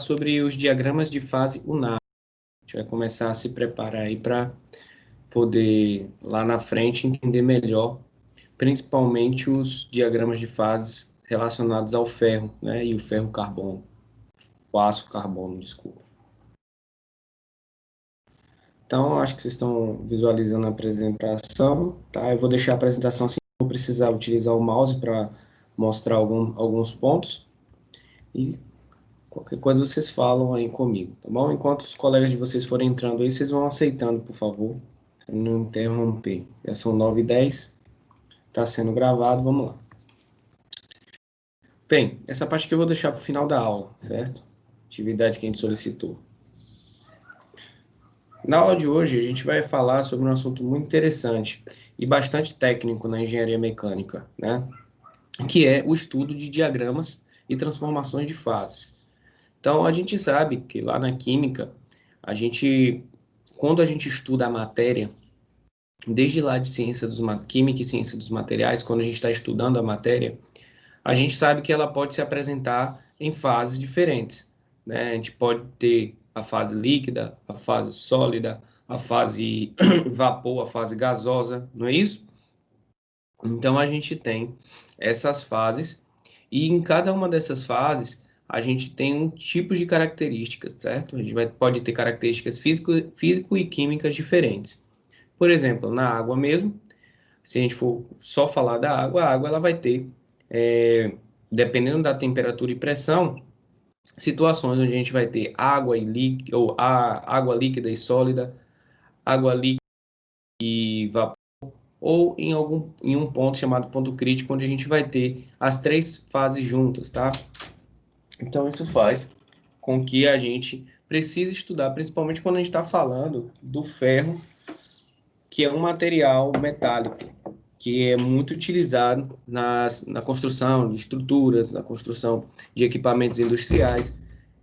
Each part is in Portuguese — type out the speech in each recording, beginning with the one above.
sobre os diagramas de fase UNAR. A gente vai começar a se preparar aí para poder, lá na frente, entender melhor, principalmente os diagramas de fases relacionados ao ferro, né, e o ferro-carbono, o aço-carbono, desculpa. Então, acho que vocês estão visualizando a apresentação, tá? Eu vou deixar a apresentação sem eu precisar utilizar o mouse para mostrar alguns pontos. E qualquer coisa vocês falam aí comigo, tá bom? Enquanto os colegas de vocês forem entrando aí, vocês vão aceitando, por favor, para não interromper. Já são 9h10, está sendo gravado, vamos lá. Bem, essa parte que eu vou deixar para o final da aula, certo? Atividade que a gente solicitou. Na aula de hoje, a gente vai falar sobre um assunto muito interessante e bastante técnico na engenharia mecânica, né? Que é o estudo de diagramas e transformações de fases. Então, a gente sabe que lá na química, quando a gente estuda a matéria, desde lá de química e ciência dos materiais, quando a gente está estudando a matéria, a gente sabe que ela pode se apresentar em fases diferentes, né? A gente pode ter a fase líquida, a fase sólida, a fase vapor, a fase gasosa, não é isso? Então, a gente tem essas fases, e em cada uma dessas fases, a gente tem um tipo de características, certo? A gente pode ter características físico e químicas diferentes. Por exemplo, na água mesmo, se a gente for só falar da água, a água ela vai ter, dependendo da temperatura e pressão, situações onde a gente vai ter água ou água líquida e sólida, água líquida e vapor, ou em um ponto chamado ponto crítico, onde a gente vai ter as três fases juntas, tá? Então, isso faz com que a gente precise estudar, principalmente quando a gente está falando do ferro, que é um material metálico, que é muito utilizado na construção de estruturas, na construção de equipamentos industriais.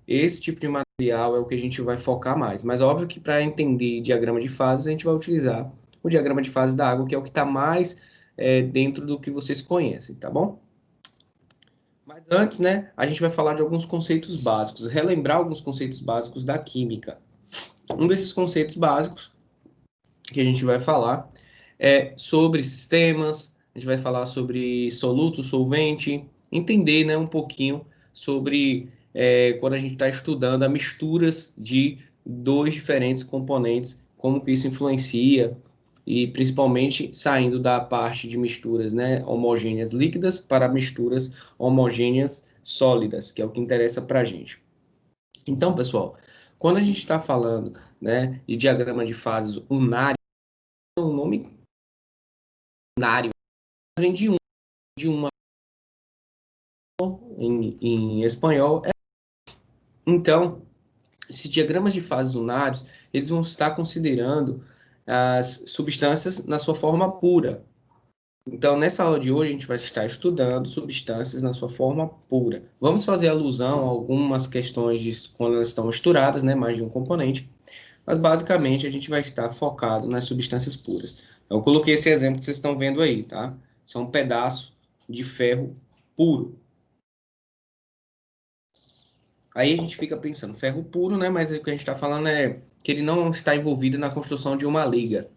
Esse tipo de material é o que a gente vai focar mais. Mas óbvio que para entender diagrama de fases, a gente vai utilizar o diagrama de fase da água, que é o que está mais dentro do que vocês conhecem, tá bom? Mas antes, né, a gente vai falar de alguns conceitos básicos, relembrar alguns conceitos básicos da química. Um desses conceitos básicos que a gente vai falar é sobre sistemas, a gente vai falar sobre soluto, solvente, entender, né, um pouquinho sobre quando a gente está estudando as misturas de dois diferentes componentes, como que isso influencia, e principalmente saindo da parte de misturas, né, homogêneas líquidas para misturas homogêneas sólidas, que é o que interessa para a gente. Então, pessoal, quando a gente está falando, né, de diagrama de fases unário, o nome unário vem de uma em espanhol. Então, esses diagramas de fases unários, eles vão estar considerando as substâncias na sua forma pura. Então, nessa aula de hoje, a gente vai estar estudando substâncias na sua forma pura. Vamos fazer alusão a algumas questões de quando elas estão misturadas, né, mais de um componente, mas basicamente a gente vai estar focado nas substâncias puras. Eu coloquei esse exemplo que vocês estão vendo aí, tá? Isso é um pedaço de ferro puro. Aí a gente fica pensando, ferro puro, né? Mas o que a gente está falando é que ele não está envolvido na construção de uma liga.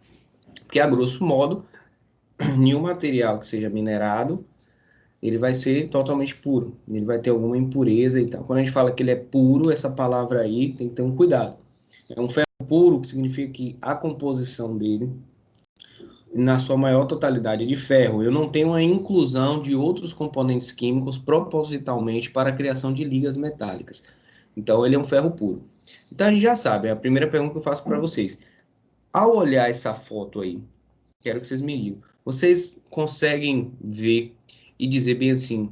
Porque, a grosso modo, nenhum material que seja minerado, ele vai ser totalmente puro. Ele vai ter alguma impureza e tal. Quando a gente fala que ele é puro, essa palavra aí tem que ter um cuidado. É um ferro puro, que significa que a composição dele, na sua maior totalidade, é de ferro. Eu não tenho a inclusão de outros componentes químicos propositalmente para a criação de ligas metálicas. Então, ele é um ferro puro. Então, a gente já sabe, é a primeira pergunta que eu faço para vocês. Ao olhar essa foto aí, quero que vocês me digam, vocês conseguem ver e dizer bem assim,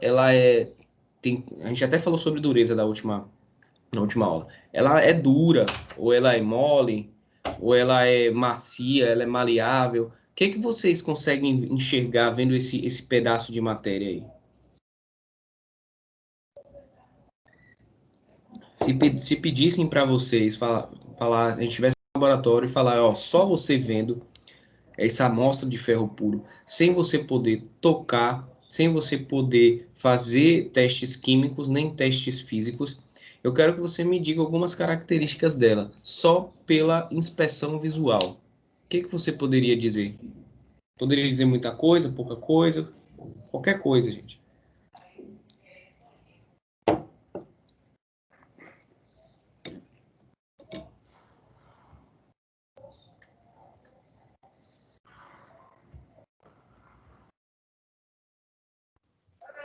ela é... a gente até falou sobre dureza na última aula. Ela é dura, ou ela é mole, ou ela é macia, ela é maleável. O que vocês conseguem enxergar vendo esse pedaço de matéria aí? Se pedissem para vocês falar, a gente tivesse um laboratório e falar, ó, só você vendo essa amostra de ferro puro, sem você poder tocar, sem você poder fazer testes químicos nem testes físicos, Eu quero que você me diga algumas características dela, só pela inspeção visual. O que você poderia dizer? Poderia dizer muita coisa, pouca coisa, qualquer coisa, gente.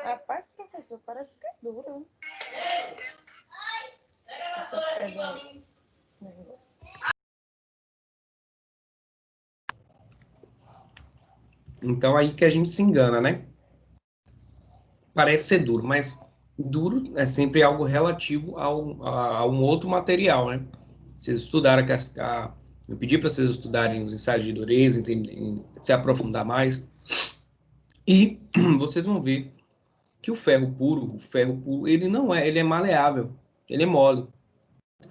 Rapaz, professor, parece que é duro. Essa pedra negócio. Então aí que a gente se engana, né? Parece ser duro, mas duro é sempre algo relativo a um outro material, né? Vocês estudaram, eu pedi para vocês estudarem os ensaios de dureza, se aprofundar mais, e vocês vão ver que o ferro puro, ele não é, ele é maleável, ele é mole.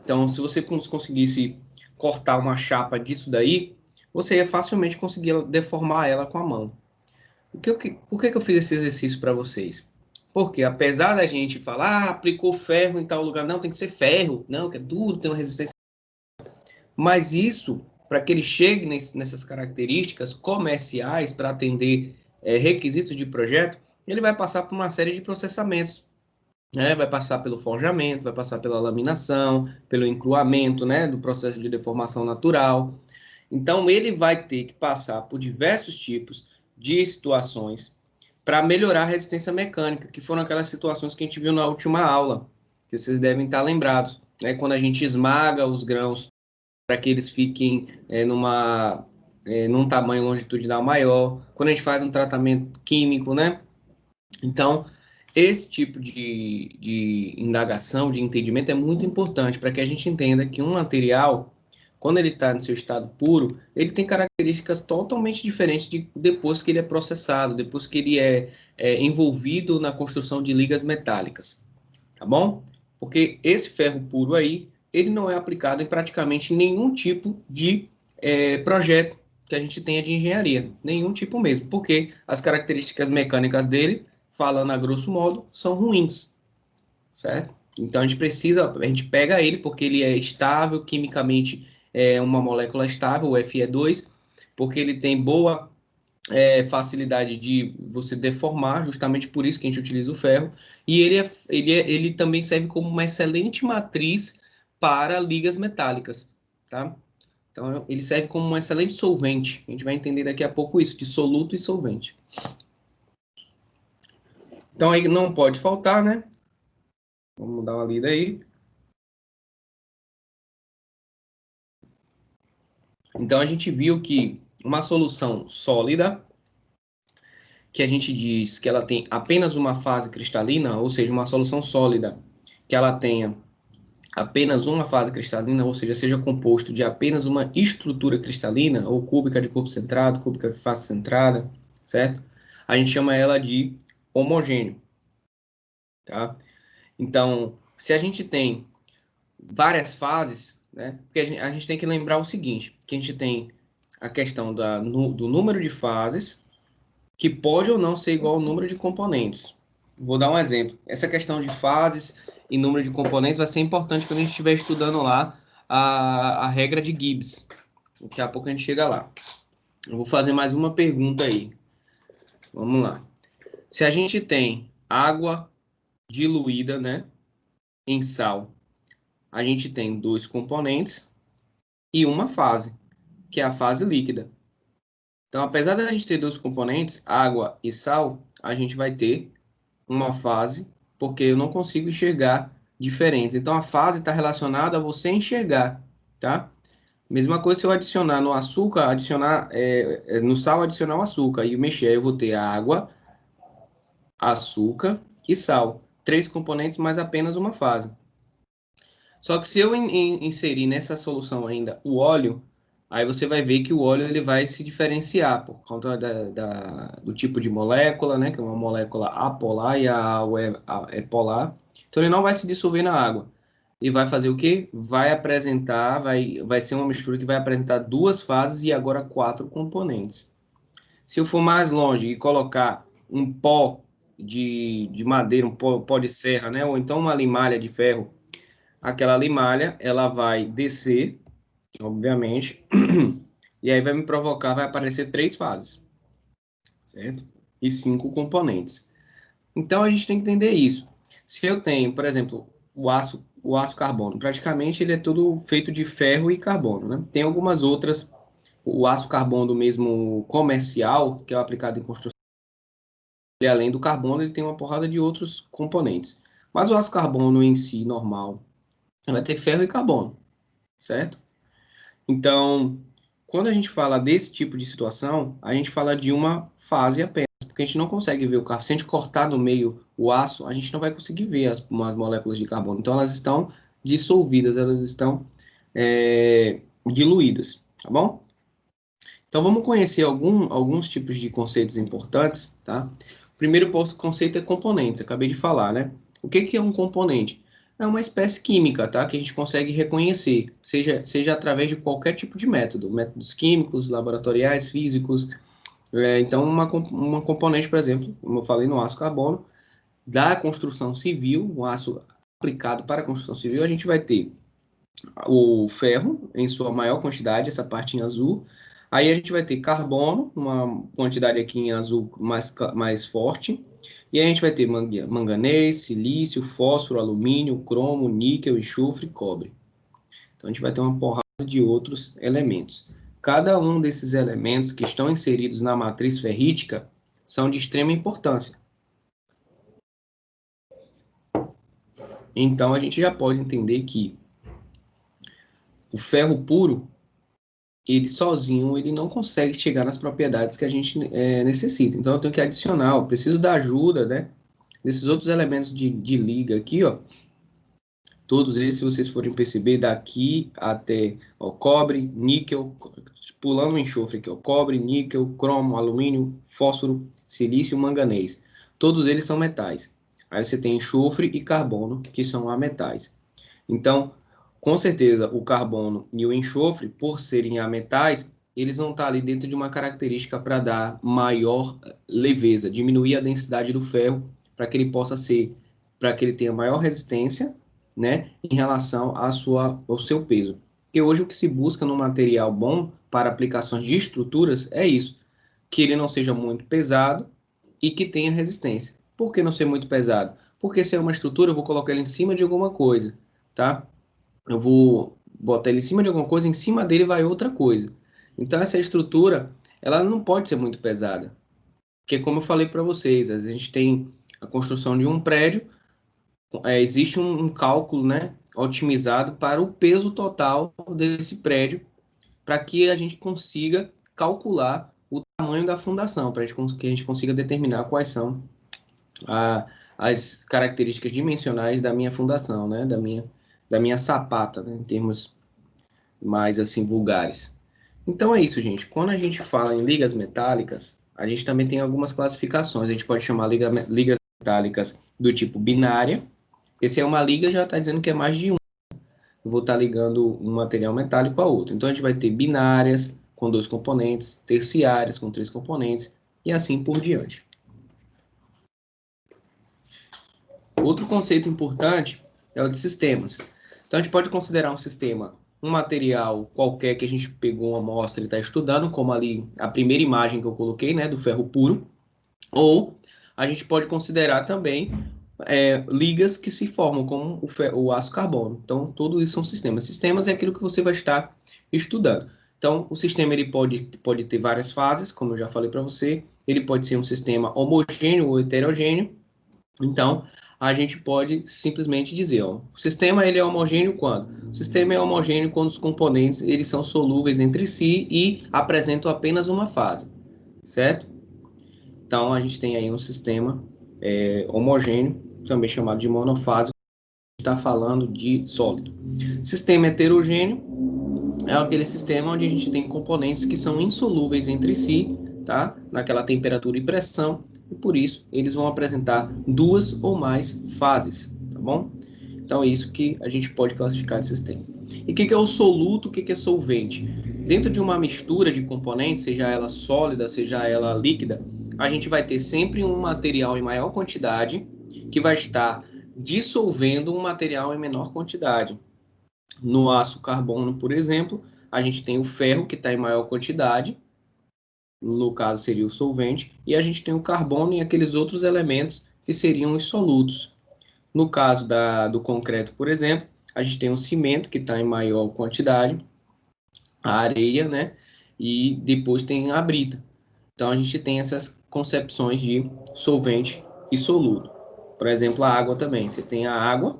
Então, se você conseguisse cortar uma chapa disso daí, você ia facilmente conseguir deformar ela com a mão. Por que eu fiz esse exercício para vocês? Porque apesar da gente falar, aplicou ferro em tal lugar, não, tem que ser ferro, não, que é duro, tem uma resistência. Mas isso, para que ele chegue nessas características comerciais para atender requisitos de projeto, ele vai passar por uma série de processamentos, né? Vai passar pelo forjamento, vai passar pela laminação, pelo encruamento, né? Do processo de deformação natural. Então, ele vai ter que passar por diversos tipos de situações para melhorar a resistência mecânica, que foram aquelas situações que a gente viu na última aula, que vocês devem estar lembrados, né? Quando a gente esmaga os grãos para que eles fiquem num tamanho longitudinal maior, quando a gente faz um tratamento químico, né? Então, esse tipo de indagação, de entendimento é muito importante para que a gente entenda que um material, quando ele está no seu estado puro, ele tem características totalmente diferentes de depois que ele é processado, depois que ele é envolvido na construção de ligas metálicas, tá bom? Porque esse ferro puro aí, ele não é aplicado em praticamente nenhum tipo de projeto que a gente tenha de engenharia, nenhum tipo mesmo, porque as características mecânicas dele, falando a grosso modo, são ruins, certo? Então a gente pega ele porque ele é estável, quimicamente é uma molécula estável, o Fe2, porque ele tem boa facilidade de você deformar, justamente por isso que a gente utiliza o ferro, e ele também serve como uma excelente matriz para ligas metálicas, tá? Então, ele serve como um excelente solvente. A gente vai entender daqui a pouco isso, de soluto e solvente. Então, aí não pode faltar, né? Vamos dar uma lida aí. Então, a gente viu que uma solução sólida, que a gente diz que ela tem apenas uma fase cristalina, ou seja, uma solução sólida, que ela tenha apenas uma fase cristalina, ou seja composto de apenas uma estrutura cristalina, ou cúbica de corpo centrado, cúbica de face centrada, certo? A gente chama ela de homogêneo, tá? Então, se a gente tem várias fases, né? Porque a gente tem que lembrar o seguinte, que a gente tem a questão do número de fases, que pode ou não ser igual ao número de componentes. Vou dar um exemplo. Essa questão de fases e número de componentes vai ser importante quando a gente estiver estudando lá a regra de Gibbs. Daqui a pouco a gente chega lá. Eu vou fazer mais uma pergunta aí. Vamos lá. Se a gente tem água diluída, né, em sal, a gente tem dois componentes e uma fase, que é a fase líquida. Então, apesar da gente ter dois componentes, água e sal, a gente vai ter uma fase, porque eu não consigo enxergar diferentes. Então, a fase está relacionada a você enxergar, tá? Mesma coisa se eu adicionar no açúcar, no sal, adicionar o açúcar e mexer, eu vou ter água, açúcar e sal. Três componentes, mas apenas uma fase. Só que se eu inserir nessa solução ainda o óleo, aí você vai ver que o óleo ele vai se diferenciar por conta do tipo de molécula, né? Que é uma molécula apolar e a água é polar. Então ele não vai se dissolver na água. E vai fazer o quê? Vai ser uma mistura que vai apresentar duas fases e agora quatro componentes. Se eu for mais longe e colocar um pó de madeira, pó de serra, né? Ou então uma limalha de ferro aquela limalha, ela vai descer, obviamente, e aí vai me provocar, vai aparecer 3 fases, certo? E 5 componentes. Então, a gente tem que entender isso. Se eu tenho, por exemplo, o aço carbono, praticamente ele é todo feito de ferro e carbono, né? Tem algumas outras, o aço carbono mesmo comercial, que é aplicado em construção, e além do carbono, ele tem uma porrada de outros componentes. Mas o aço carbono em si, normal, vai ter ferro e carbono, certo? Então, quando a gente fala desse tipo de situação, a gente fala de uma fase apenas, porque a gente não consegue ver o carbono. Se a gente cortar no meio o aço, a gente não vai conseguir ver as moléculas de carbono. Então, elas estão dissolvidas, elas estão diluídas, tá bom? Então, vamos conhecer alguns tipos de conceitos importantes, tá? O primeiro conceito é componentes, acabei de falar, né? O que é um componente? É uma espécie química, tá? Que a gente consegue reconhecer, seja através de qualquer tipo de método, métodos químicos, laboratoriais, físicos. Então, uma componente, por exemplo, como eu falei no aço carbono, da construção civil, o aço aplicado para a construção civil, a gente vai ter o ferro em sua maior quantidade, essa parte em azul. Aí a gente vai ter carbono, uma quantidade aqui em azul mais forte. E aí a gente vai ter manganês, silício, fósforo, alumínio, cromo, níquel, enxofre e cobre. Então a gente vai ter uma porrada de outros elementos. Cada um desses elementos que estão inseridos na matriz ferrítica são de extrema importância. Então a gente já pode entender que o ferro puro, ele sozinho, ele não consegue chegar nas propriedades que a gente necessita. Então, eu tenho que adicionar, eu preciso da ajuda, né, desses outros elementos de liga aqui, ó. Todos eles, se vocês forem perceber, daqui até ó, cobre, níquel, pulando o enxofre aqui, ó, cobre, níquel, cromo, alumínio, fósforo, silício, manganês. Todos eles são metais. Aí você tem enxofre e carbono, que são ametais. Então, com certeza, o carbono e o enxofre, por serem ametais, eles vão estar ali dentro de uma característica para dar maior leveza, diminuir a densidade do ferro, para que ele possa ser, para que ele tenha maior resistência, né, em relação ao seu peso. Porque hoje o que se busca no material bom para aplicações de estruturas é isso, que ele não seja muito pesado e que tenha resistência. Por que não ser muito pesado? Porque se é uma estrutura, eu vou colocar ele em cima de alguma coisa, tá? Eu vou botar ele em cima de alguma coisa, em cima dele vai outra coisa. Então essa estrutura, ela não pode ser muito pesada. Porque como eu falei para vocês, a gente tem a construção de um prédio, existe um cálculo, né, otimizado para o peso total desse prédio, para que a gente consiga calcular o tamanho da fundação, para que a gente consiga determinar quais são as características dimensionais da minha fundação, né, da minha sapata, né, em termos mais assim vulgares. Então é isso, gente. Quando a gente fala em ligas metálicas, a gente também tem algumas classificações. A gente pode chamar ligas metálicas do tipo binária, porque se é uma liga já está dizendo que é mais de um. Eu vou estar ligando um material metálico a outro. Então a gente vai ter binárias com 2 componentes, terciárias com 3 componentes e assim por diante. Outro conceito importante é o de sistemas. Então, a gente pode considerar um sistema um material qualquer que a gente pegou uma amostra e está estudando, como ali a primeira imagem que eu coloquei, né, do ferro puro, ou a gente pode considerar também ligas que se formam como o aço carbono. Então, tudo isso são sistemas. Sistemas é aquilo que você vai estar estudando. Então, o sistema ele pode ter várias fases, como eu já falei para você. Ele pode ser um sistema homogêneo ou heterogêneo. Então, a gente pode simplesmente dizer, ó, o sistema ele é homogêneo quando? O sistema é homogêneo quando os componentes eles são solúveis entre si e apresentam apenas uma fase, certo? Então, a gente tem aí um sistema homogêneo, também chamado de monofásico, está falando de sólido. Sistema heterogêneo é aquele sistema onde a gente tem componentes que são insolúveis entre si, tá? Naquela temperatura e pressão, e por isso eles vão apresentar 2 ou mais fases, tá bom? Então é isso que a gente pode classificar de sistema. E o que é o soluto, o que é solvente? Dentro de uma mistura de componentes, seja ela sólida, seja ela líquida, a gente vai ter sempre um material em maior quantidade que vai estar dissolvendo um material em menor quantidade. No aço carbono, por exemplo, a gente tem o ferro que está em maior quantidade, no caso seria o solvente, e a gente tem o carbono e aqueles outros elementos que seriam os solutos. No caso do concreto, por exemplo, a gente tem o cimento que está em maior quantidade, a areia, né? E depois tem a brita. Então a gente tem essas concepções de solvente e soluto. Por exemplo, a água também. Você tem a água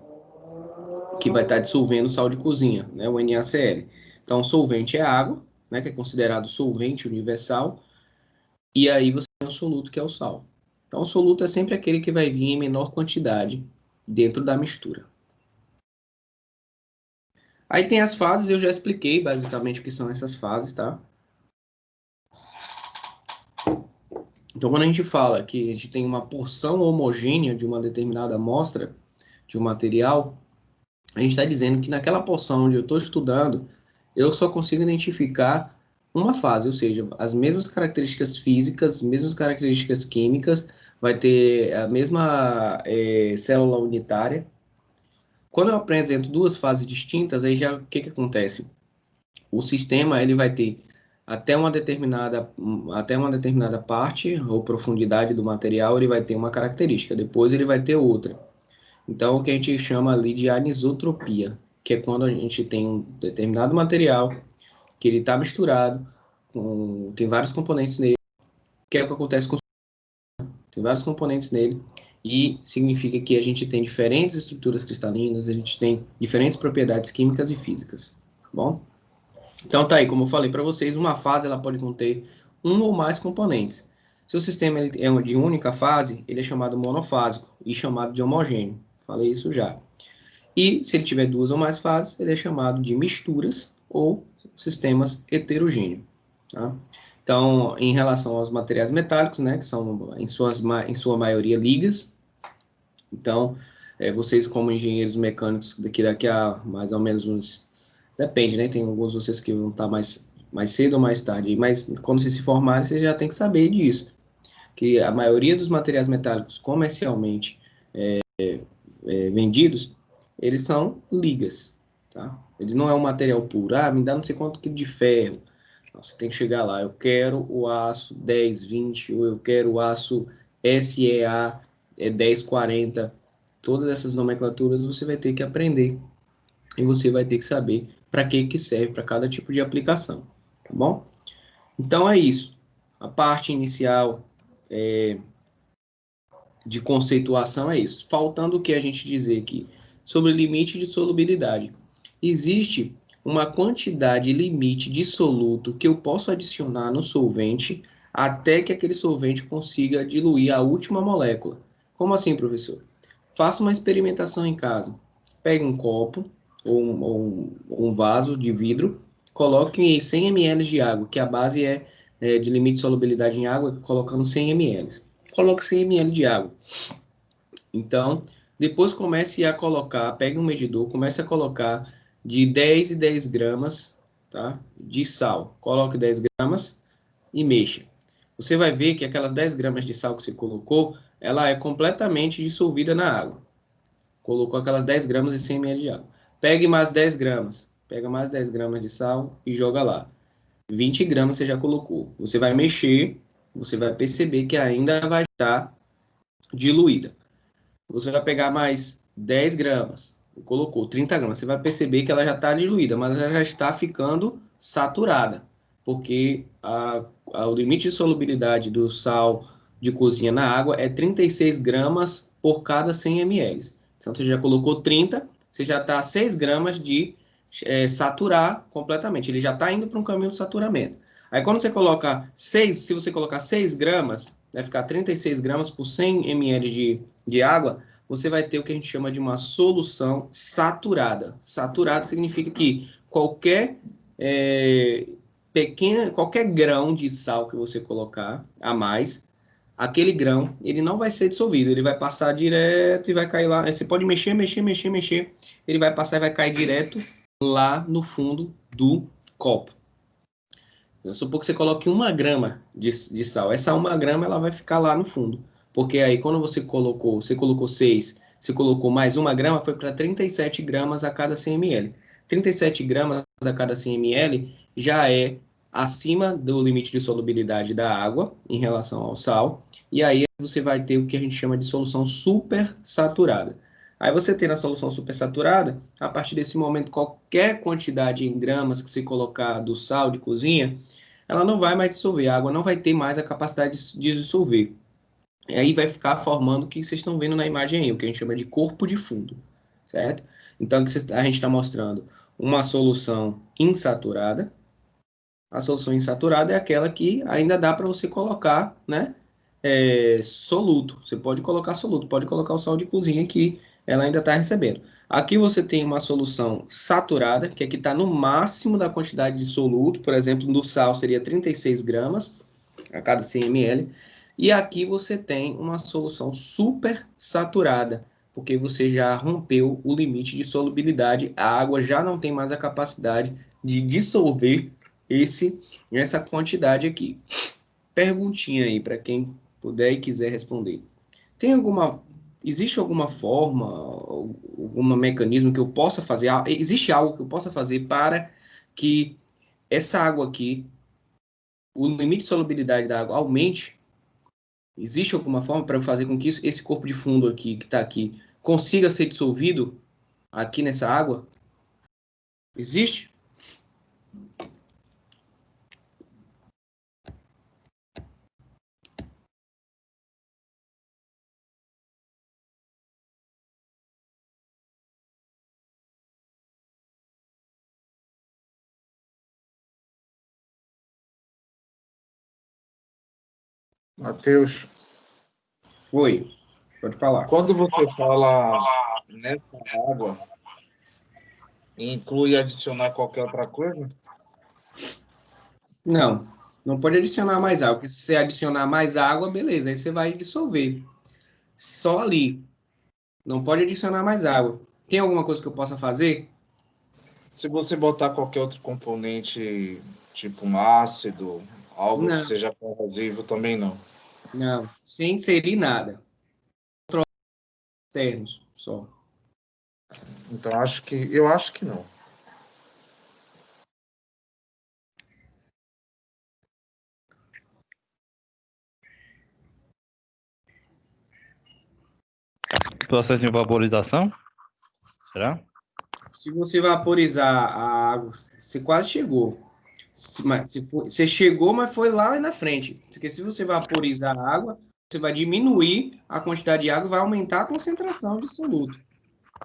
que vai estar dissolvendo sal de cozinha, né? O NaCl. Então, o solvente é água, né? Que é considerado solvente universal. E aí você tem o soluto, que é o sal. Então, o soluto é sempre aquele que vai vir em menor quantidade dentro da mistura. Aí tem as fases, eu já expliquei basicamente o que são essas fases, tá? Então, quando a gente fala que a gente tem uma porção homogênea de uma determinada amostra de um material, a gente está dizendo que naquela porção onde eu estou estudando, eu só consigo identificar uma fase, ou seja, as mesmas características físicas, mesmas características químicas, vai ter a mesma célula unitária. Quando eu apresento duas fases distintas, aí já o que acontece? O sistema ele vai ter até uma determinada parte ou profundidade do material, ele vai ter uma característica, depois ele vai ter outra. Então, o que a gente chama ali de anisotropia, que é quando a gente tem um determinado material que ele está misturado, tem vários componentes nele, que é o que acontece com tem vários componentes nele, e significa que a gente tem diferentes estruturas cristalinas, a gente tem diferentes propriedades químicas e físicas, tá bom? Então tá aí, como eu falei para vocês, uma fase ela pode conter um ou mais componentes. Se o sistema ele é de única fase, ele é chamado monofásico e chamado de homogêneo. Falei isso já. E se ele tiver duas ou mais fases, ele é chamado de misturas ou sistemas heterogêneos. Tá? Então, em relação aos materiais metálicos, né, que são em sua maioria ligas, então vocês como engenheiros mecânicos daqui a mais ou menos uns, depende, né, tem alguns de vocês que vão estar mais cedo ou mais tarde, mas quando vocês se formarem, vocês já tem que saber disso, que a maioria dos materiais metálicos comercialmente vendidos, eles são ligas, tá? Eles não é um material puro. Ah, me dá não sei quanto quilo de ferro. Não, você tem que chegar lá. Eu quero o aço 1020, ou eu quero o aço SEA 1040. Todas essas nomenclaturas você vai ter que aprender. E você vai ter que saber para que serve para cada tipo de aplicação, tá bom? Então é isso. A parte inicial de conceituação é isso. Faltando o que a gente dizer aqui sobre limite de solubilidade. Existe uma quantidade limite de soluto que eu posso adicionar no solvente até que aquele solvente consiga diluir a última molécula. Como assim, professor? Faça uma experimentação em casa. Pegue um copo ou um vaso de vidro, coloque 100 ml de água, que a base é de limite de solubilidade em água, colocando 100 ml. Coloque 100 ml de água. Então, depois comece a colocar, pegue um medidor, comece a colocar de 10 e 10 gramas, tá, de sal. Coloque 10 gramas e mexa. Você vai ver que aquelas 10 gramas de sal que você colocou, ela é completamente dissolvida na água. Colocou aquelas 10 gramas e 100 ml de água. Pegue mais 10 gramas. Pega mais 10 gramas de sal e joga lá. 20 gramas você já colocou. Você vai mexer, você vai perceber que ainda vai estar diluída. Você vai pegar mais 10 gramas, colocou 30 gramas, você vai perceber que ela já está diluída, mas ela já está ficando saturada, porque o limite de solubilidade do sal de cozinha na água é 36 gramas por cada 100 ml. Então, você já colocou 30, você já está a 6 gramas de saturar completamente, ele já está indo para um caminho de saturamento. Aí, quando você coloca 6, se você colocar 6 gramas, vai ficar 36 gramas por 100 ml de água, você vai ter o que a gente chama de uma solução saturada. Saturada significa que qualquer qualquer grão de sal que você colocar a mais, aquele grão, ele não vai ser dissolvido, ele vai passar direto e vai cair lá. Você pode mexer, ele vai passar e vai cair direto lá no fundo do copo. Vamos supor que você coloque 1 grama de sal. Essa 1 grama ela vai ficar lá no fundo. Porque aí quando você colocou 6, você colocou mais 1 grama, foi para 37 gramas a cada 100 ml. 37 gramas a cada 100 ml já é acima do limite de solubilidade da água em relação ao sal, e aí você vai ter o que a gente chama de solução supersaturada. Aí você tem a solução supersaturada, a partir desse momento, qualquer quantidade em gramas que você colocar do sal de cozinha, ela não vai mais dissolver, a água não vai ter mais a capacidade de dissolver. E aí vai ficar formando o que vocês estão vendo na imagem aí, o que a gente chama de corpo de fundo, certo? Então, a gente está mostrando uma solução insaturada. A solução insaturada é aquela que ainda dá para você colocar, né, soluto. Você pode colocar soluto, pode colocar o sal de cozinha que ela ainda está recebendo. Aqui você tem uma solução saturada, que aqui está no máximo da quantidade de soluto. Por exemplo, no sal seria 36 gramas a cada 100 ml. E aqui você tem uma solução super saturada, porque você já rompeu o limite de solubilidade. A água já não tem mais a capacidade de dissolver essa quantidade aqui. Perguntinha aí para quem puder e quiser responder. Existe alguma forma, algum mecanismo que eu possa fazer? Existe algo que eu possa fazer para que essa água aqui, o limite de solubilidade da água aumente? Existe alguma forma para eu fazer com que esse corpo de fundo aqui, que está aqui, consiga ser dissolvido aqui nessa água? Existe? Matheus, Oi, pode falar. quando você fala nessa água, inclui adicionar qualquer outra coisa? Não, não pode adicionar mais água, porque se você adicionar mais água, beleza, aí você vai dissolver. Só ali. Não pode adicionar mais água. Tem alguma coisa que eu possa fazer? Se você botar qualquer outro componente, tipo um ácido, algo que Não, seja corrosivo, também não. não. Sem inserir nada. Externos, só. Então eu acho que não. Processo de vaporização? Será? Se você vaporizar a água, você quase chegou. Você chegou, mas foi lá na frente. Porque se você vaporizar a água, você vai diminuir a quantidade de água e vai aumentar a concentração de soluto,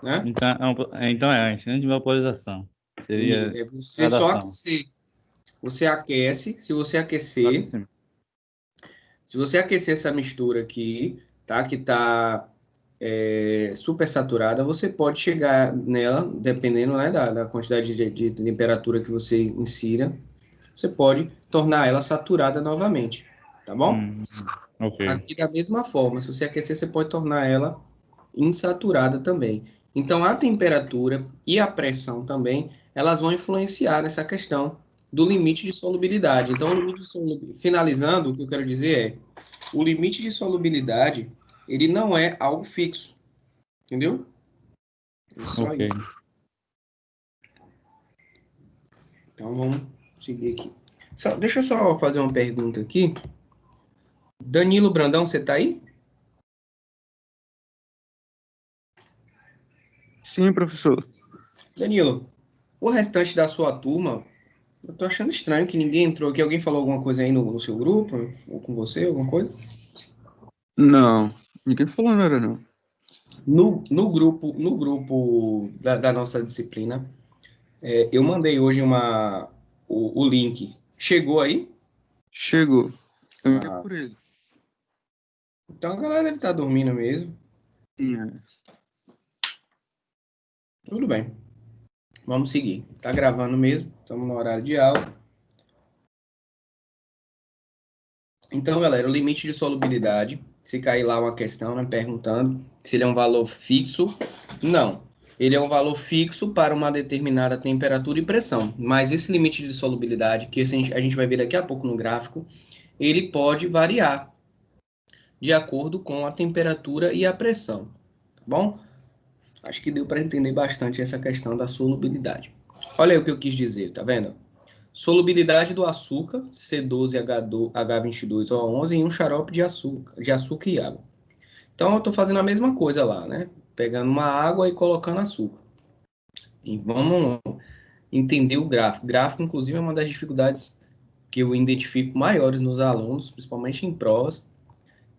né? Então é ensino de vaporização. Seria É você só gradação. aquecer. Você aquece, Aquecimento. se você aquecer essa mistura aqui, tá? Que tá super saturada, você pode chegar nela, dependendo, né, da quantidade de temperatura que você insira, você pode tornar ela saturada novamente, tá bom? Ok. Aqui da mesma forma, se você aquecer, você pode tornar ela insaturada também. Então, a temperatura e a pressão também, elas vão influenciar nessa questão do limite de solubilidade. Então, finalizando, o que eu quero dizer é, o limite de solubilidade, ele não é algo fixo, entendeu? É só Ok. isso. Então, vamos seguir aqui. Deixa eu só fazer uma pergunta aqui. Danilo Brandão, você tá aí? Sim, professor. Danilo, o restante da sua turma, eu tô achando estranho que ninguém entrou aqui. Alguém falou alguma coisa aí no seu grupo? Ou com você, alguma coisa? Não, ninguém falou nada, não. No grupo da nossa disciplina, eu mandei hoje o link. Chegou aí? Chegou. Eu enviei Ah, por ele. então a galera deve estar dormindo mesmo. Sim, é. Tudo bem. Vamos seguir. Tá gravando mesmo. Estamos no horário de aula. Então, galera, o limite de solubilidade, se cair lá uma questão, né, perguntando se ele é um valor fixo, não. Ele é um valor fixo para uma determinada temperatura e pressão, mas esse limite de solubilidade, que a gente vai ver daqui a pouco no gráfico, ele pode variar de acordo com a temperatura e a pressão, tá bom? Acho que deu para entender bastante essa questão da solubilidade. Olha aí o que eu quis dizer, tá vendo? Solubilidade do açúcar, C12H22O11, em um xarope de açúcar e água. Então, eu estou fazendo a mesma coisa lá, né? Pegando uma água e colocando açúcar. E vamos entender o gráfico. Gráfico, inclusive, é uma das dificuldades que eu identifico maiores nos alunos, principalmente em provas,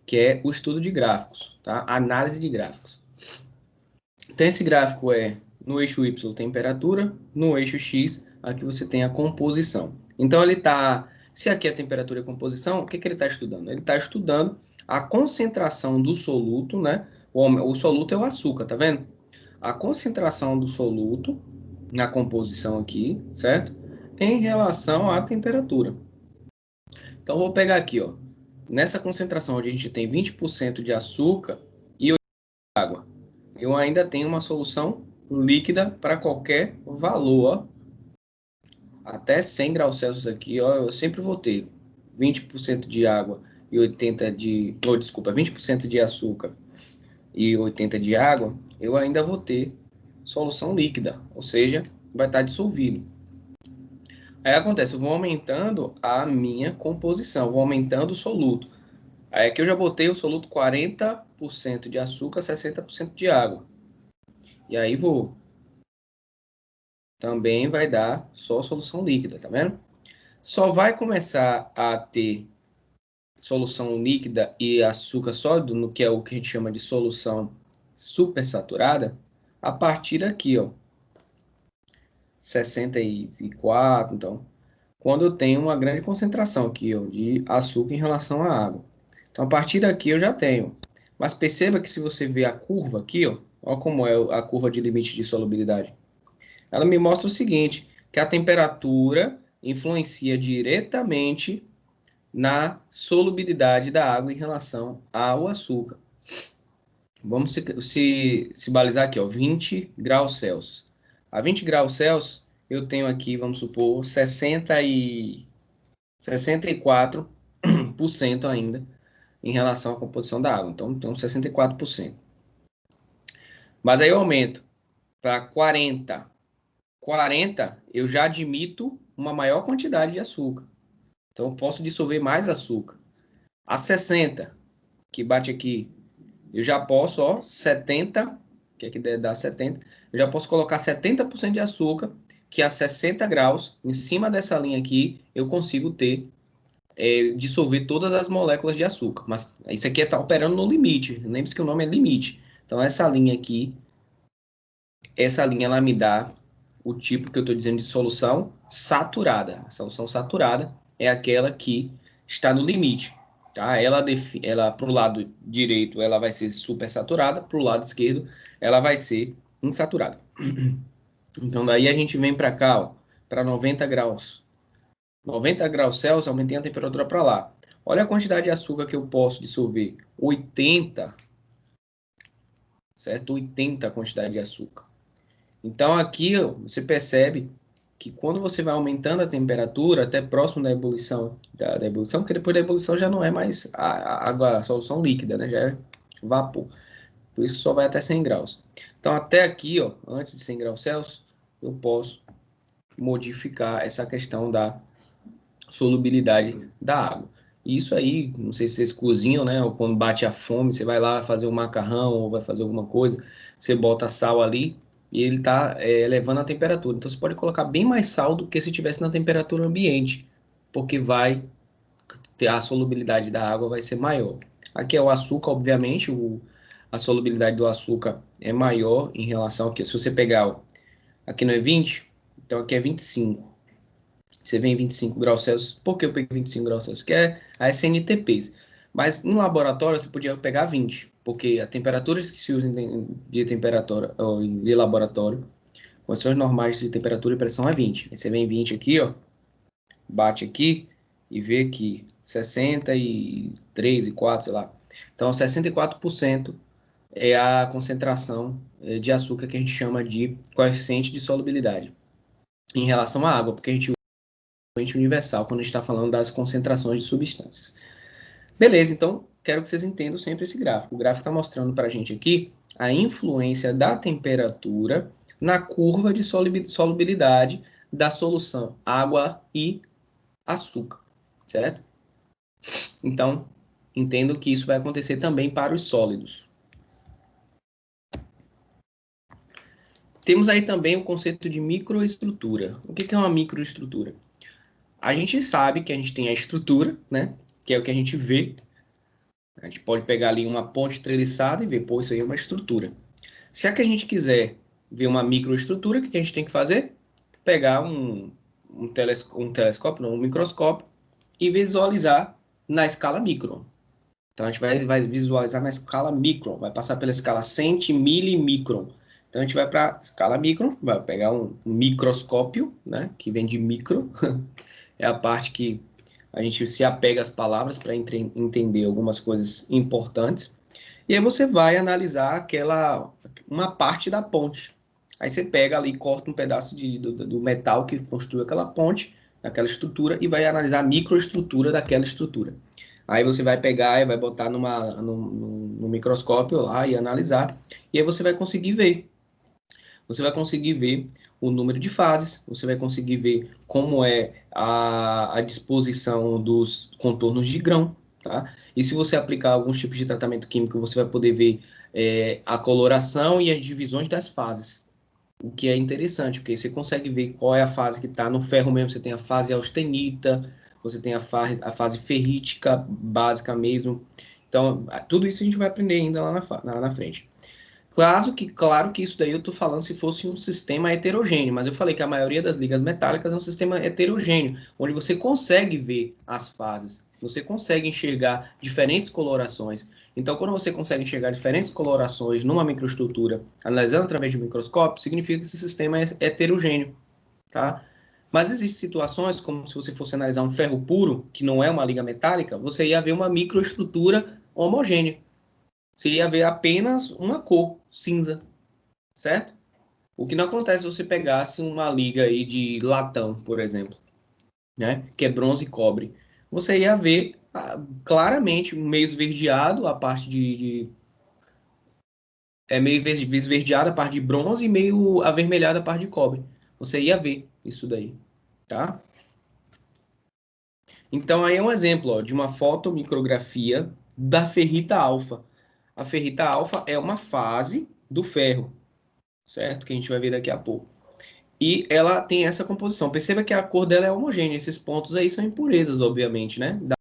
que é o estudo de gráficos, tá? Análise de gráficos. Então, esse gráfico é no eixo Y, temperatura, no eixo X, aqui você tem a composição. Então, ele está... Se aqui a temperatura e a composição, o que ele está estudando? Ele está estudando a concentração do soluto, né? O soluto é o açúcar, tá vendo? A concentração do soluto na composição aqui, certo? Em relação à temperatura. Então, vou pegar aqui, ó. Nessa concentração onde a gente tem 20% de açúcar e 80% de água, eu ainda tenho uma solução líquida para qualquer valor, ó. Até 100 graus Celsius aqui, ó, eu sempre vou ter 20% de água e 80% de... Oh, desculpa, 20% de açúcar e 80% de água, eu ainda vou ter solução líquida, ou seja, vai estar dissolvido. Aí acontece, eu vou aumentando a minha composição, vou aumentando o soluto. Aí aqui eu já botei o soluto 40% de açúcar, 60% de água. E aí vou. Também vai dar só solução líquida, tá vendo? Só vai começar a ter solução líquida e açúcar sólido, no que é o que a gente chama de solução supersaturada, a partir daqui, ó. 64, então. Quando eu tenho uma grande concentração aqui, ó, de açúcar em relação à água. Então, a partir daqui eu já tenho. Mas perceba que se você ver a curva aqui, ó, olha como é a curva de limite de solubilidade. Ela me mostra o seguinte, que a temperatura influencia diretamente na solubilidade da água em relação ao açúcar. Vamos se balizar aqui, ó, 20 graus Celsius. A 20 graus Celsius, eu tenho aqui, vamos supor, 64% ainda em relação à composição da água. Então 64%. Mas aí eu aumento para 40. 40, eu já admito uma maior quantidade de açúcar. Então, eu posso dissolver mais açúcar. A 60, que bate aqui, eu já posso, ó, 70, que aqui dá 70, eu já posso colocar 70% de açúcar, que a 60 graus, em cima dessa linha aqui, eu consigo dissolver todas as moléculas de açúcar. Mas isso aqui está operando no limite. Lembre-se que o nome é limite. Então, essa linha aqui, essa linha, ela me dá o tipo que eu estou dizendo de solução saturada. A solução saturada é aquela que está no limite. Tá? Ela para o lado direito, ela vai ser supersaturada, para o lado esquerdo, ela vai ser insaturada. Então, daí a gente vem para cá, para 90 graus. 90 graus Celsius, aumentei a temperatura para lá. Olha a quantidade de açúcar que eu posso dissolver. 80, certo? 80 a quantidade de açúcar. Então, aqui você percebe que quando você vai aumentando a temperatura, até próximo da ebulição, porque depois da ebulição já não é mais a água, a solução líquida, né? Já é vapor. Por isso que só vai até 100 graus. Então, até aqui, ó, antes de 100 graus Celsius, eu posso modificar essa questão da solubilidade da água. Isso aí, não sei se vocês cozinham, né? Ou quando bate a fome, você vai lá fazer um macarrão ou vai fazer alguma coisa, você bota sal ali e ele está elevando a temperatura. Então, você pode colocar bem mais sal do que se estivesse na temperatura ambiente, porque vai ter a solubilidade da água vai ser maior. Aqui é o açúcar, obviamente, a solubilidade do açúcar é maior em relação aqui. Se você pegar, aqui não é 20, então aqui é 25. Você vem em 25 graus Celsius. Por que eu peguei 25 graus Celsius? Que é a SNTPs. Mas no laboratório você podia pegar 20, porque a temperatura que se usa de temperatura ou de laboratório, condições normais de temperatura e pressão é 20. Aí você vem 20 aqui, ó, bate aqui e vê que 63 e 4, sei lá. Então 64% é a concentração de açúcar que a gente chama de coeficiente de solubilidade em relação à água, porque a gente universal quando a gente está falando das concentrações de substâncias. Beleza, então quero que vocês entendam sempre esse gráfico. O gráfico está mostrando para a gente aqui a influência da temperatura na curva de solubilidade da solução água e açúcar, certo? Então, entendo que isso vai acontecer também para os sólidos. Temos aí também o conceito de microestrutura. O que é uma microestrutura? A gente sabe que a gente tem a estrutura, né? Que é o que a gente vê. A gente pode pegar ali uma ponte treliçada e ver, pô, isso aí é uma estrutura. Se é que a gente quiser ver uma microestrutura, o que a gente tem que fazer? Pegar um telescópio, não, um microscópio, e visualizar na escala micron. Então, a gente vai visualizar na escala micron, vai passar pela escala centimillimicron. Então, a gente vai para a escala micron, vai pegar um microscópio, né, que vem de micro, é a parte que a gente se apega às palavras para entender algumas coisas importantes. E aí você vai analisar uma parte da ponte. Aí você pega ali, corta um pedaço do metal que constitui aquela ponte, aquela estrutura, e vai analisar a microestrutura daquela estrutura. Aí você vai pegar e vai botar no microscópio lá e analisar, e aí você vai conseguir ver. Você vai conseguir ver o número de fases, você vai conseguir ver como é a disposição dos contornos de grão, tá? E se você aplicar alguns tipos de tratamento químico, você vai poder ver a coloração e as divisões das fases. O que é interessante, porque você consegue ver qual é a fase que está no ferro mesmo. Você tem a fase austenita, você tem a fase ferrítica básica mesmo. Então, tudo isso a gente vai aprender ainda lá na frente. Claro que isso daí eu estou falando se fosse um sistema heterogêneo, mas eu falei que a maioria das ligas metálicas é um sistema heterogêneo, onde você consegue ver as fases, você consegue enxergar diferentes colorações. Então, quando você consegue enxergar diferentes colorações numa microestrutura, analisando através de um microscópio, significa que esse sistema é heterogêneo, tá? Mas existem situações, como se você fosse analisar um ferro puro, que não é uma liga metálica, você ia ver uma microestrutura homogênea. Você ia ver apenas uma cor, cinza, certo? O que não acontece se você pegasse uma liga aí de latão, por exemplo, né? Que é bronze e cobre. Você ia ver claramente meio esverdeado a parte meio esverdeada a parte de bronze e meio avermelhada a parte de cobre. Você ia ver isso daí, tá? Então aí é um exemplo, ó, de uma fotomicrografia da ferrita alfa. A ferrita alfa é uma fase do ferro, certo? Que a gente vai ver daqui a pouco. E ela tem essa composição. Perceba que a cor dela é homogênea. Esses pontos aí são impurezas, obviamente, né? Da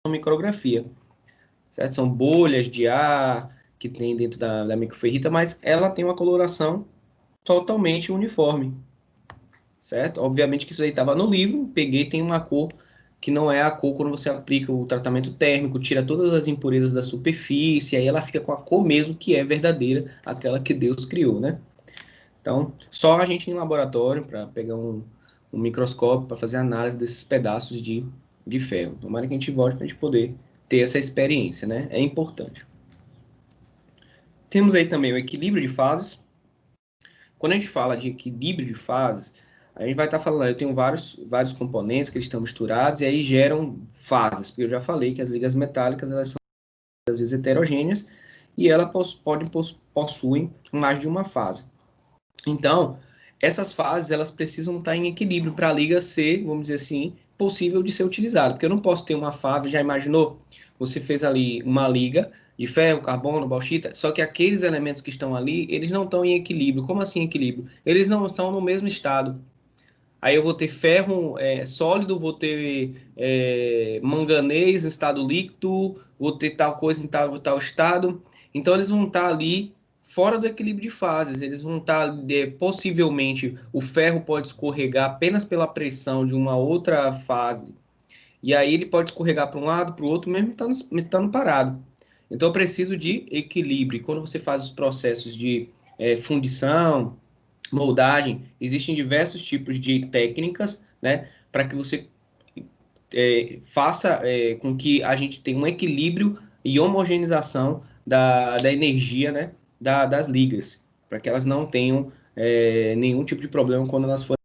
micrografia, certo? São bolhas de ar que tem dentro da microferrita, mas ela tem uma coloração totalmente uniforme, certo? Obviamente que isso aí estava no livro, peguei, tem uma cor que não é a cor quando você aplica o tratamento térmico, tira todas as impurezas da superfície, aí ela fica com a cor mesmo que é verdadeira, aquela que Deus criou, né? Então, só a gente em laboratório para pegar um microscópio para fazer análise desses pedaços de ferro. Tomara que a gente volte para a gente poder ter essa experiência, né? É importante. Temos aí também o equilíbrio de fases. Quando a gente fala de equilíbrio de fases, a gente vai estar falando, eu tenho vários componentes que eles estão misturados e aí geram fases, porque eu já falei que as ligas metálicas elas são às vezes heterogêneas e elas possuem mais de uma fase. Então, essas fases elas precisam estar em equilíbrio para a liga ser, vamos dizer assim, possível de ser utilizada, porque eu não posso ter uma fase, já imaginou? Você fez ali uma liga de ferro, carbono, bauxita, só que aqueles elementos que estão ali, eles não estão em equilíbrio. Como assim equilíbrio? Eles não estão no mesmo estado. Aí eu vou ter ferro sólido, vou ter manganês em estado líquido, vou ter tal coisa em tal estado. Então eles vão estar ali fora do equilíbrio de fases. Eles vão estar, possivelmente, o ferro pode escorregar apenas pela pressão de uma outra fase. E aí ele pode escorregar para um lado, para o outro, mesmo estando parado. Então eu preciso de equilíbrio. Quando você faz os processos de fundição, moldagem, existem diversos tipos de técnicas, né, para que você faça com que a gente tenha um equilíbrio e homogeneização da energia, né, das ligas, para que elas não tenham nenhum tipo de problema quando elas forem.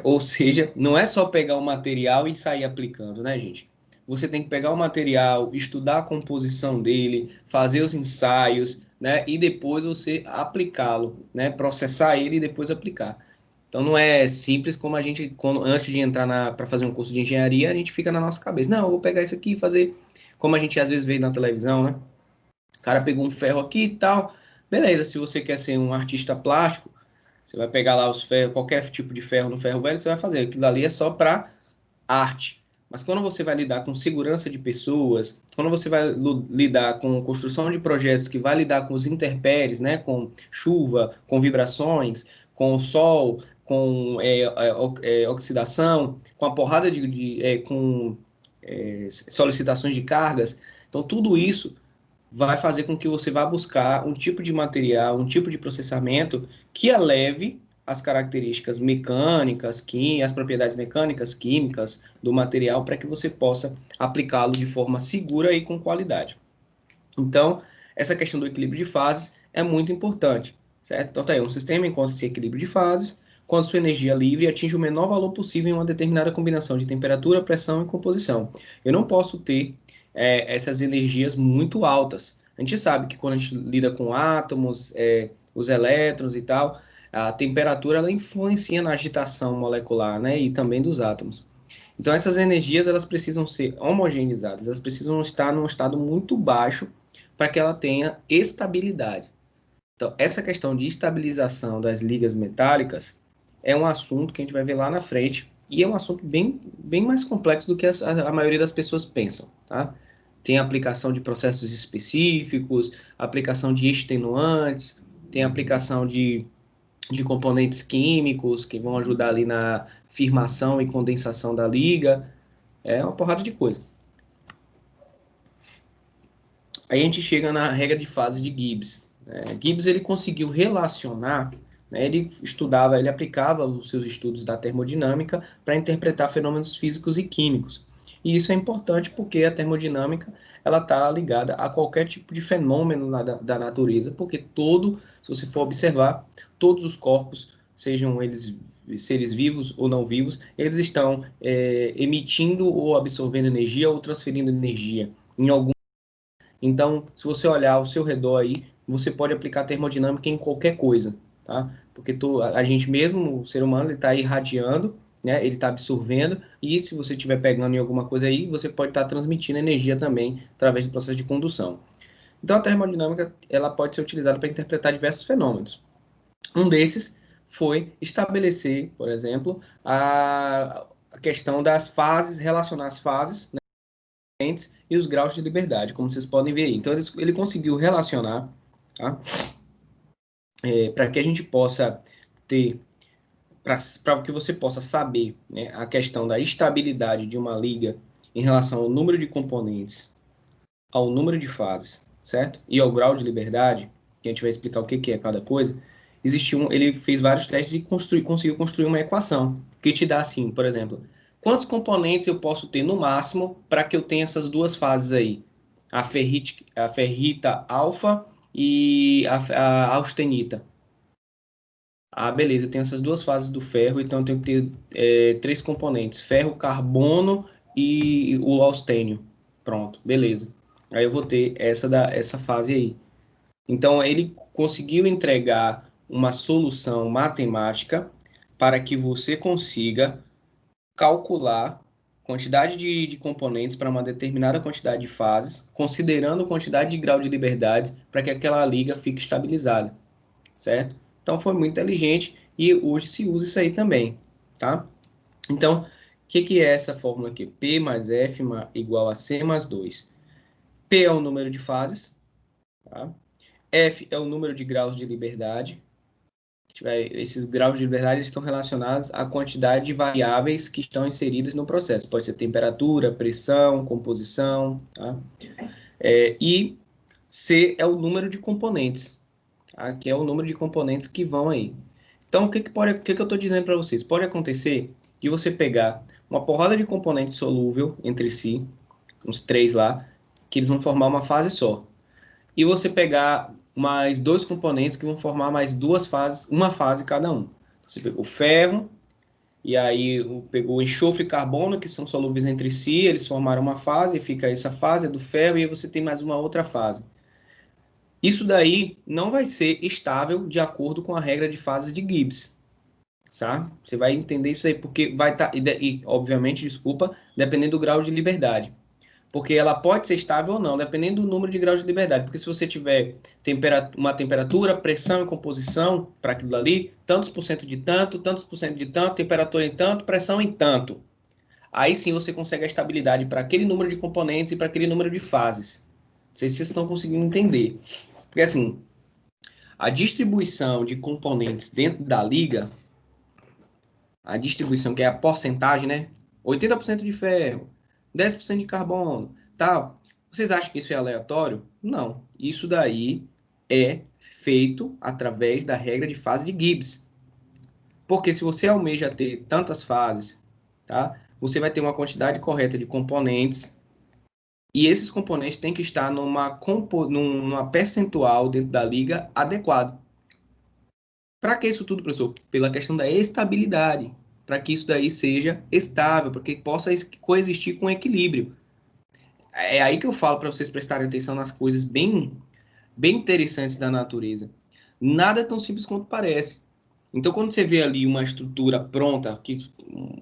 Ou seja, não é só pegar o material e sair aplicando, né, gente? você tem que pegar o material, estudar a composição dele, fazer os ensaios, né? E depois você aplicá-lo, né? Processar ele e depois aplicar. Então não é simples como a gente, antes de entrar para fazer um curso de engenharia, a gente fica na nossa cabeça. Não, eu vou pegar isso aqui e fazer, como a gente às vezes vê na televisão, né? O cara pegou um ferro aqui e tal. Beleza, se você quer ser um artista plástico, você vai pegar lá os ferros, qualquer tipo de ferro no ferro velho, você vai fazer. Aquilo ali é só para arte. Mas quando você vai lidar com segurança de pessoas, quando você vai lidar com construção de projetos que vai lidar com os intempéries, né, com chuva, com vibrações, com o sol, com oxidação, com a porrada com solicitações de cargas, então tudo isso vai fazer com que você vá buscar um tipo de material, um tipo de processamento que eleve as características mecânicas, as propriedades mecânicas, químicas do material para que você possa aplicá-lo de forma segura e com qualidade. Então, essa questão do equilíbrio de fases é muito importante, certo? Então, tá aí, um sistema encontra esse equilíbrio de fases quando sua energia livre atinge o menor valor possível em uma determinada combinação de temperatura, pressão e composição. Eu não posso ter essas energias muito altas. A gente sabe que quando a gente lida com átomos, os elétrons e tal, a temperatura ela influencia na agitação molecular, né, e também dos átomos. Então essas energias elas precisam ser homogeneizadas, elas precisam estar num estado muito baixo para que ela tenha estabilidade. Então essa questão de estabilização das ligas metálicas é um assunto que a gente vai ver lá na frente e é um assunto bem mais complexo do que a maioria das pessoas pensam, tá? Tem aplicação de processos específicos, aplicação de extenuantes, tem aplicação de componentes químicos que vão ajudar ali na firmação e condensação da liga. É uma porrada de coisa. Aí a gente chega na regra de fase de Gibbs. Gibbs ele conseguiu relacionar, né, ele aplicava os seus estudos da termodinâmica para interpretar fenômenos físicos e químicos. E isso é importante porque a termodinâmica ela está ligada a qualquer tipo de fenômeno da natureza, porque se você for observar, todos os corpos, sejam eles seres vivos ou não vivos, eles estão emitindo ou absorvendo energia ou transferindo energia em algum. Então, se você olhar ao seu redor aí, você pode aplicar termodinâmica em qualquer coisa, tá? Porque a gente mesmo, o ser humano, ele está irradiando, né? Ele está absorvendo, e se você estiver pegando em alguma coisa aí, você pode estar transmitindo energia também através do processo de condução. Então, a termodinâmica ela pode ser utilizada para interpretar diversos fenômenos. Um desses foi estabelecer, por exemplo, a questão das fases, relacionar as fases, né, e os graus de liberdade, como vocês podem ver aí. Então, ele conseguiu relacionar, tá? Para que a gente possa ter, para que você possa saber, né, a questão da estabilidade de uma liga em relação ao número de componentes, ao número de fases, certo? E ao grau de liberdade, que a gente vai explicar o que é cada coisa. Ele fez vários testes e conseguiu construir uma equação que te dá assim, por exemplo, quantos componentes eu posso ter no máximo para que eu tenha essas duas fases aí? A ferrita alfa e a austenita. Ah, beleza, eu tenho essas duas fases do ferro, então eu tenho que ter 3 componentes, ferro, carbono e o austênio. Pronto, beleza. Aí eu vou ter essa fase aí. Então, ele conseguiu entregar uma solução matemática para que você consiga calcular quantidade de componentes para uma determinada quantidade de fases, considerando a quantidade de grau de liberdade para que aquela liga fique estabilizada, certo? Então, foi muito inteligente e hoje se usa isso aí também, tá? Então, o que é essa fórmula aqui? P mais F igual a C mais 2. P é o número de fases, tá? F é o número de graus de liberdade. Esses graus de liberdade estão relacionados à quantidade de variáveis que estão inseridas no processo. Pode ser temperatura, pressão, composição. Tá? E C é o número de componentes, tá? Que é o número de componentes que vão aí. Então, o que eu estou dizendo para vocês? Pode acontecer de você pegar uma porrada de componentes solúvel entre si, uns 3 lá, que eles vão formar uma fase só. E você pegar mais 2 componentes que vão formar mais 2 fases, uma fase cada um. Você pega o ferro e aí pegou enxofre e carbono, que são solúveis entre si, eles formaram uma fase, e fica essa fase do ferro, e aí você tem mais uma outra fase. Isso daí não vai ser estável de acordo com a regra de fases de Gibbs, tá? Você vai entender isso aí, porque vai estar, e obviamente, desculpa, dependendo do grau de liberdade. Porque ela pode ser estável ou não, dependendo do número de graus de liberdade. Porque se você tiver uma temperatura, pressão e composição para aquilo ali, tantos por cento de tanto, tantos por cento de tanto, temperatura em tanto, pressão em tanto. Aí sim você consegue a estabilidade para aquele número de componentes e para aquele número de fases. Não sei se vocês estão conseguindo entender. Porque assim, a distribuição de componentes dentro da liga, a distribuição que é a porcentagem, né? 80% de ferro, 10% de carbono, tal. Vocês acham que isso é aleatório? Não. Isso daí é feito através da regra de fase de Gibbs. Porque se você almeja ter tantas fases, tá? Você vai ter uma quantidade correta de componentes e esses componentes têm que estar numa percentual dentro da liga adequado. Para que isso tudo, professor? Pela questão da estabilidade. Para que isso daí seja estável, para que possa coexistir com equilíbrio. É aí que eu falo para vocês prestarem atenção nas coisas bem interessantes da natureza. Nada é tão simples quanto parece. Então, quando você vê ali uma estrutura pronta,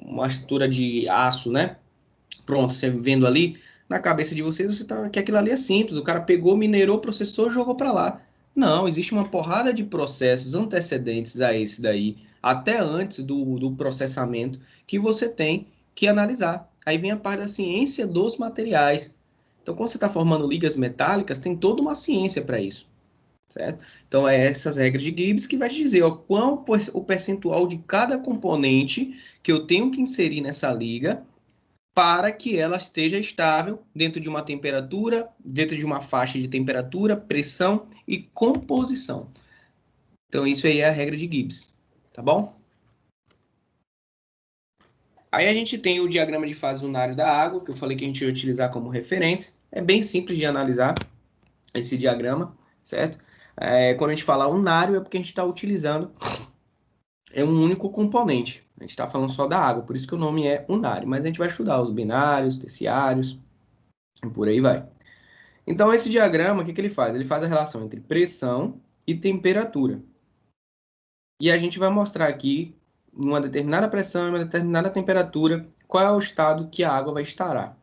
uma estrutura de aço, né? Pronto, você vendo ali, na cabeça de vocês, você tá que aquilo ali é simples. O cara pegou, minerou, processou, jogou para lá. Não, existe uma porrada de processos antecedentes a esse daí, até antes do processamento, que você tem que analisar. Aí vem a parte da ciência dos materiais. Então, quando você está formando ligas metálicas, tem toda uma ciência para isso, certo? Então, é essas regras de Gibbs que vai te dizer ó, qual o percentual de cada componente que eu tenho que inserir nessa liga para que ela esteja estável dentro de uma temperatura, dentro de uma faixa de temperatura, pressão e composição. Então, isso aí é a regra de Gibbs, tá bom? Aí a gente tem o diagrama de fase unário da água, que eu falei que a gente ia utilizar como referência. É bem simples de analisar esse diagrama, certo? Quando a gente fala unário, é porque a gente está utilizando um único componente. A gente está falando só da água, por isso que o nome é unário. Mas a gente vai estudar os binários, terciários, e por aí vai. Então, esse diagrama, o que ele faz? Ele faz a relação entre pressão e temperatura. E a gente vai mostrar aqui, em uma determinada pressão e uma determinada temperatura, qual é o estado que a água vai estar.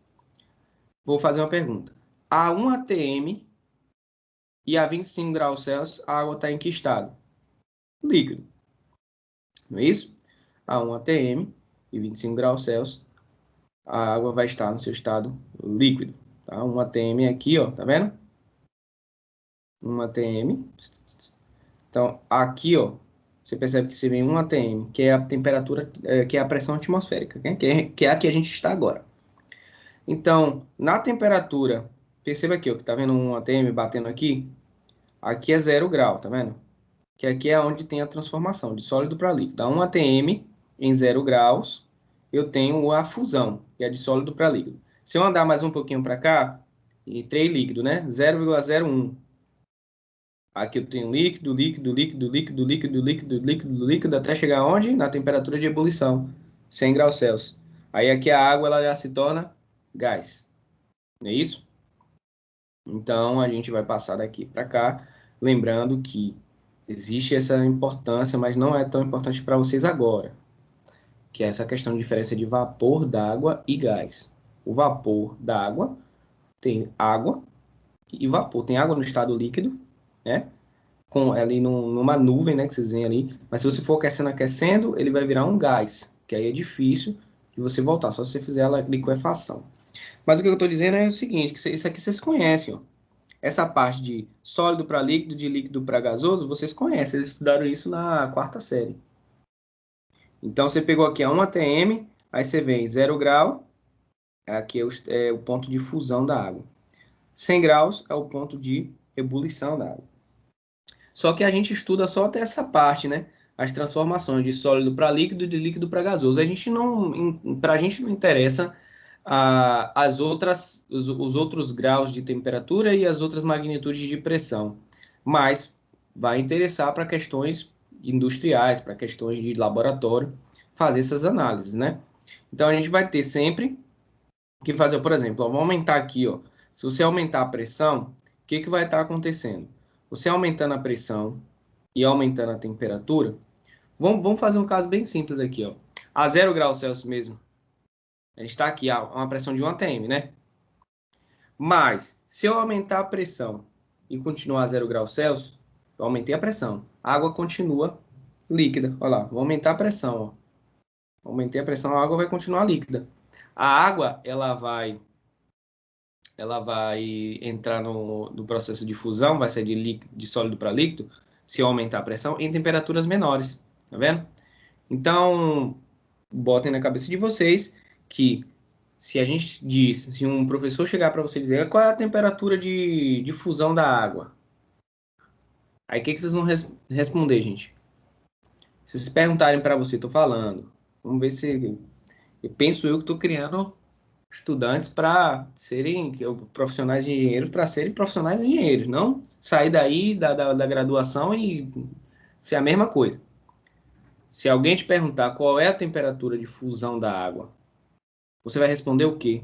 Vou fazer uma pergunta. A 1 atm e a 25 graus Celsius, a água está em que estado? Líquido. Não é isso? A 1 atm e 25 graus Celsius, a água vai estar no seu estado líquido. Tá? 1 atm aqui, ó, tá vendo? 1 atm. Então, aqui, ó, você percebe que você vem 1 atm, que é a temperatura, que é a pressão atmosférica, né? que é a que a gente está agora. Então, na temperatura, perceba aqui, ó, que tá vendo 1 atm batendo aqui? Aqui é 0 grau, tá vendo? Que aqui é onde tem a transformação de sólido para líquido. Então, 1 atm em 0 graus, eu tenho a fusão, que é de sólido para líquido. Se eu andar mais um pouquinho para cá, entrei líquido, né? 0,01. Aqui eu tenho líquido, líquido, líquido, líquido, líquido, líquido, líquido, líquido, até chegar onde? Na temperatura de ebulição, 100 graus Celsius. Aí aqui a água ela já se torna gás. Não é isso? Então a gente vai passar daqui para cá, lembrando que existe essa importância, mas não é tão importante para vocês agora, que é essa questão de diferença de vapor d'água e gás. O vapor d'água tem água e vapor. Tem água no estado líquido, né? Ali numa nuvem, né, que vocês veem ali. Mas se você for aquecendo, ele vai virar um gás, que aí é difícil de você voltar, só se você fizer a liquefação. Mas o que eu estou dizendo é o seguinte, que isso aqui vocês conhecem, ó. Essa parte de sólido para líquido, de líquido para gasoso, vocês conhecem, eles estudaram isso na 4ª série. Então, você pegou aqui a 1 atm, aí você vem 0 grau, aqui é o ponto de fusão da água. 100 graus é o ponto de ebulição da água. Só que a gente estuda só até essa parte, né? As transformações de sólido para líquido, de líquido para gasoso. Para a gente não interessa os outros graus de temperatura e as outras magnitudes de pressão. Mas vai interessar para questões industriais, para questões de laboratório, fazer essas análises, né? Então, a gente vai ter sempre que fazer, por exemplo, ó, vamos aumentar aqui, ó. Se você aumentar a pressão, o que vai estar acontecendo? Você aumentando a pressão e aumentando a temperatura, vamos fazer um caso bem simples aqui, ó. A 0 graus Celsius mesmo. A gente está aqui, a uma pressão de 1 atm, né? Mas, se eu aumentar a pressão e continuar a 0 graus Celsius, eu aumentei a pressão. A água continua líquida. Olha lá, vou aumentar a pressão, ó. Aumentei a pressão, a água vai continuar líquida. A água, ela vai entrar no processo de fusão, vai ser de sólido para líquido, se eu aumentar a pressão, em temperaturas menores. Tá vendo? Então, botem na cabeça de vocês que se um professor chegar para você e dizer qual é a temperatura de fusão da água, aí o que vocês vão responder, gente? Se vocês perguntarem para você, estou falando, vamos ver se... Eu penso que estou criando estudantes para serem profissionais de engenheiros, para serem profissionais de engenheiros, não sair daí da graduação e ser a mesma coisa. Se alguém te perguntar qual é a temperatura de fusão da água, você vai responder o quê?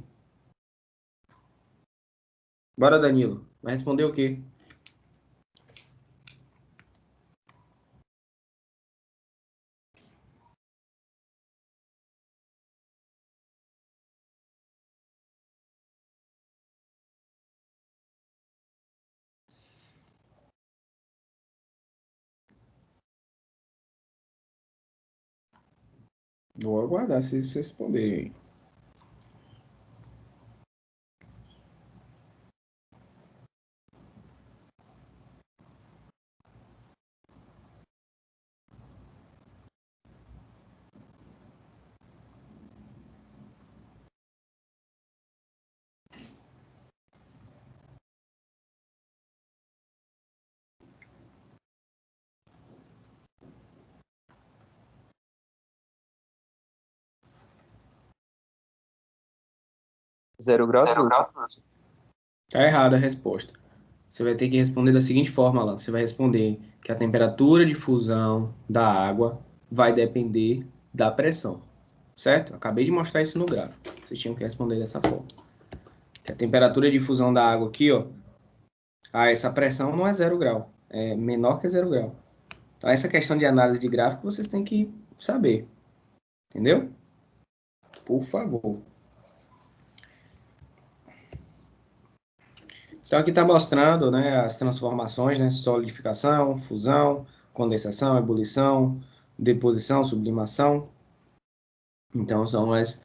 Bora, Danilo. Vai responder o quê? Vou aguardar se vocês responderem aí. Zero graus, Tá errada a resposta. Você vai ter que responder da seguinte forma, Alan. Você vai responder que a temperatura de fusão da água vai depender da pressão. Certo? Acabei de mostrar isso no gráfico. Vocês tinham que responder dessa forma. Que a temperatura de fusão da água aqui, ó. Essa pressão não é 0 grau. É menor que 0 grau. Então, essa questão de análise de gráfico vocês têm que saber. Entendeu? Por favor. Então, aqui está mostrando, né, as transformações, né, solidificação, fusão, condensação, ebulição, deposição, sublimação. Então, são as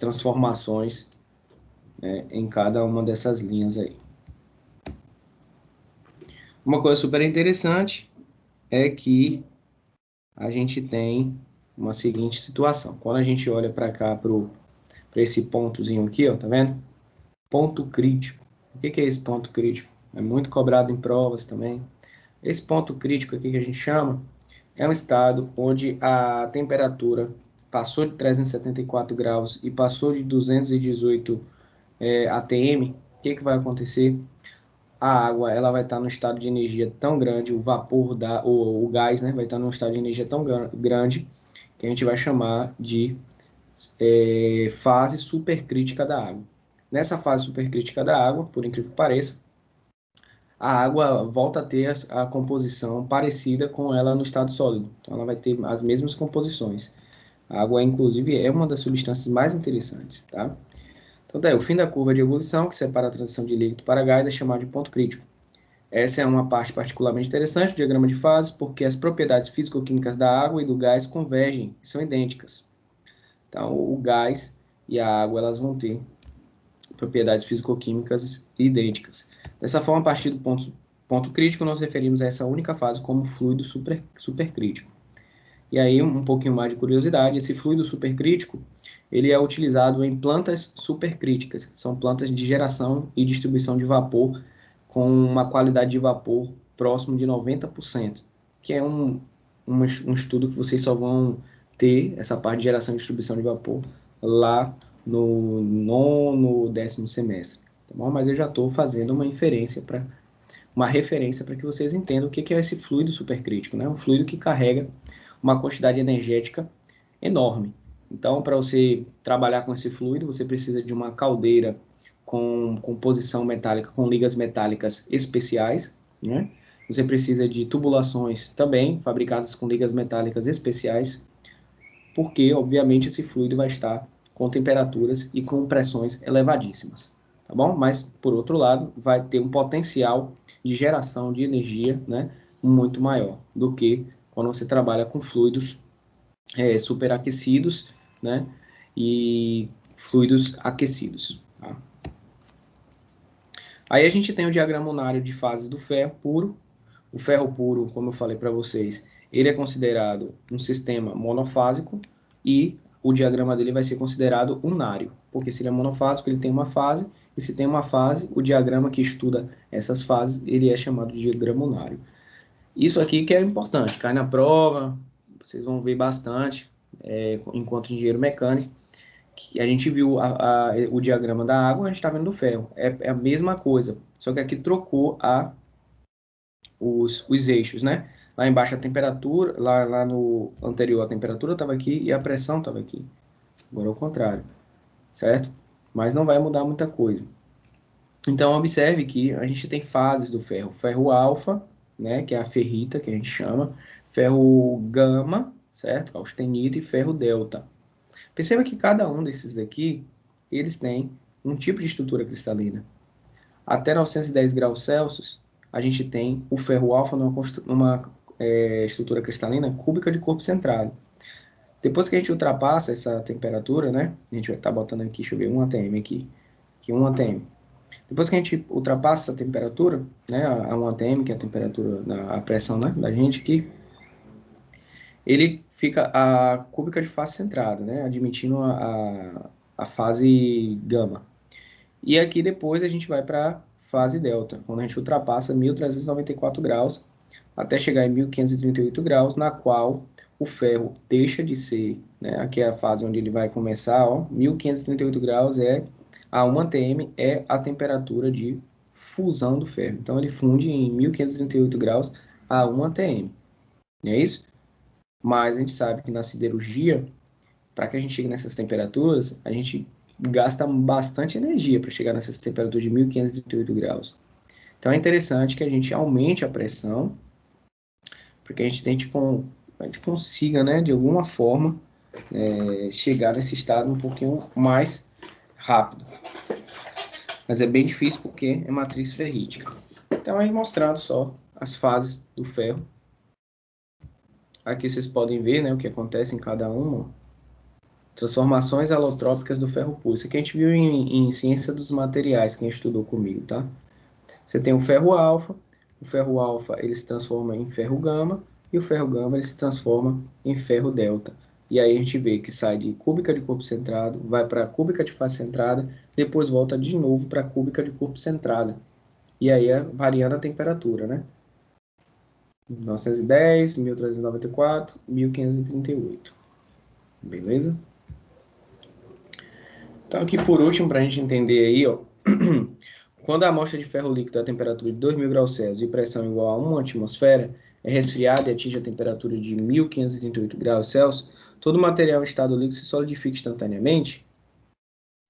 transformações, né, em cada uma dessas linhas aí. Uma coisa super interessante é que a gente tem uma seguinte situação. Quando a gente olha para cá, para esse pontozinho aqui, ó, tá vendo? Ponto crítico. O que é esse ponto crítico? É muito cobrado em provas também. Esse ponto crítico aqui que a gente chama é um estado onde a temperatura passou de 374 graus e passou de 218 atm. O que vai acontecer? A água ela vai estar no estado de energia tão grande, o vapor, o gás, né, vai estar num estado de energia tão grande que a gente vai chamar de fase supercrítica da água. Nessa fase supercrítica da água, por incrível que pareça, a água volta a ter a composição parecida com ela no estado sólido. Então, ela vai ter as mesmas composições. A água, inclusive, é uma das substâncias mais interessantes, tá? Então, daí, o fim da curva de ebulição, que separa a transição de líquido para gás, é chamado de ponto crítico. Essa é uma parte particularmente interessante do diagrama de fases, porque as propriedades físico-químicas da água e do gás convergem, são idênticas. Então, o gás e a água, elas vão ter propriedades físico-químicas idênticas. Dessa forma, a partir do ponto crítico, nós referimos a essa única fase como fluido supercrítico. E aí, um pouquinho mais de curiosidade, esse fluido supercrítico, ele é utilizado em plantas supercríticas, que são plantas de geração e distribuição de vapor com uma qualidade de vapor próximo de 90%, que é um estudo que vocês só vão ter, essa parte de geração e distribuição de vapor, lá no 9º, 10º semestre. Tá bom? Mas eu já estou fazendo uma referência para que vocês entendam o que é esse fluido supercrítico, né? Um fluido que carrega uma quantidade energética enorme. Então, para você trabalhar com esse fluido, você precisa de uma caldeira com composição metálica, com ligas metálicas especiais, né? Você precisa de tubulações também, fabricadas com ligas metálicas especiais, porque, obviamente, esse fluido vai estar com temperaturas e com pressões elevadíssimas, tá bom? Mas, por outro lado, vai ter um potencial de geração de energia, né, muito maior do que quando você trabalha com fluidos superaquecidos, né, e fluidos aquecidos. Tá? Aí a gente tem o diagrama unário de fases do ferro puro. O ferro puro, como eu falei para vocês, ele é considerado um sistema monofásico e o diagrama dele vai ser considerado unário, porque se ele é monofásico, ele tem uma fase, e se tem uma fase, o diagrama que estuda essas fases, ele é chamado de diagrama unário. Isso aqui que é importante, cai na prova, vocês vão ver bastante, enquanto engenheiro mecânico, que a gente viu o diagrama da água, a gente está vendo do ferro. É a mesma coisa, só que aqui trocou os eixos, né? Lá embaixo a temperatura, lá no anterior a temperatura estava aqui e a pressão estava aqui. Agora é o contrário, certo? Mas não vai mudar muita coisa. Então, observe que a gente tem fases do ferro. Ferro alfa, né, que é a ferrita, que a gente chama. Ferro gama, certo? Que é o austenita, e ferro delta. Perceba que cada um desses daqui, eles têm um tipo de estrutura cristalina. Até 910 graus Celsius, a gente tem o ferro alfa numa estrutura cristalina cúbica de corpo centrado. Depois que a gente ultrapassa essa temperatura, né? A gente vai estar botando aqui, deixa eu ver, 1 atm aqui. Aqui 1 atm. Depois que a gente ultrapassa essa temperatura, né? A 1 atm, que é a temperatura, a pressão, né, da gente aqui, ele fica a cúbica de face centrada, né? Admitindo a fase gama. E aqui depois a gente vai para fase delta, quando a gente ultrapassa 1.394 graus, até chegar em 1.538 graus, na qual o ferro deixa de ser, né, aqui é a fase onde ele vai começar, ó, 1.538 graus a 1 atm é a temperatura de fusão do ferro. Então ele funde em 1.538 graus a 1 atm. Não é isso? Mas a gente sabe que na siderurgia, para que a gente chegue nessas temperaturas, a gente gasta bastante energia para chegar nessas temperaturas de 1.538 graus. Então é interessante que a gente aumente a pressão, porque a gente consiga, né, de alguma forma, chegar nesse estado um pouquinho mais rápido. Mas é bem difícil porque é matriz ferrítica. Então é mostrado só as fases do ferro. Aqui vocês podem ver, né, o que acontece em cada uma. Transformações alotrópicas do ferro puro. Isso aqui a gente viu em ciência dos materiais, quem estudou comigo, tá? Você tem o ferro alfa ele se transforma em ferro gama, e o ferro gama ele se transforma em ferro delta. E aí a gente vê que sai de cúbica de corpo centrado, vai para cúbica de face centrada, depois volta de novo para cúbica de corpo centrada. E aí é variando a temperatura, né? 910, 1394, 1538. Beleza? Então aqui por último, para a gente entender aí, ó, quando a amostra de ferro líquido a temperatura de 2.000 graus Celsius e pressão igual a 1 atmosfera é resfriada e atinge a temperatura de 1.538 graus Celsius, todo o material em estado líquido se solidifica instantaneamente.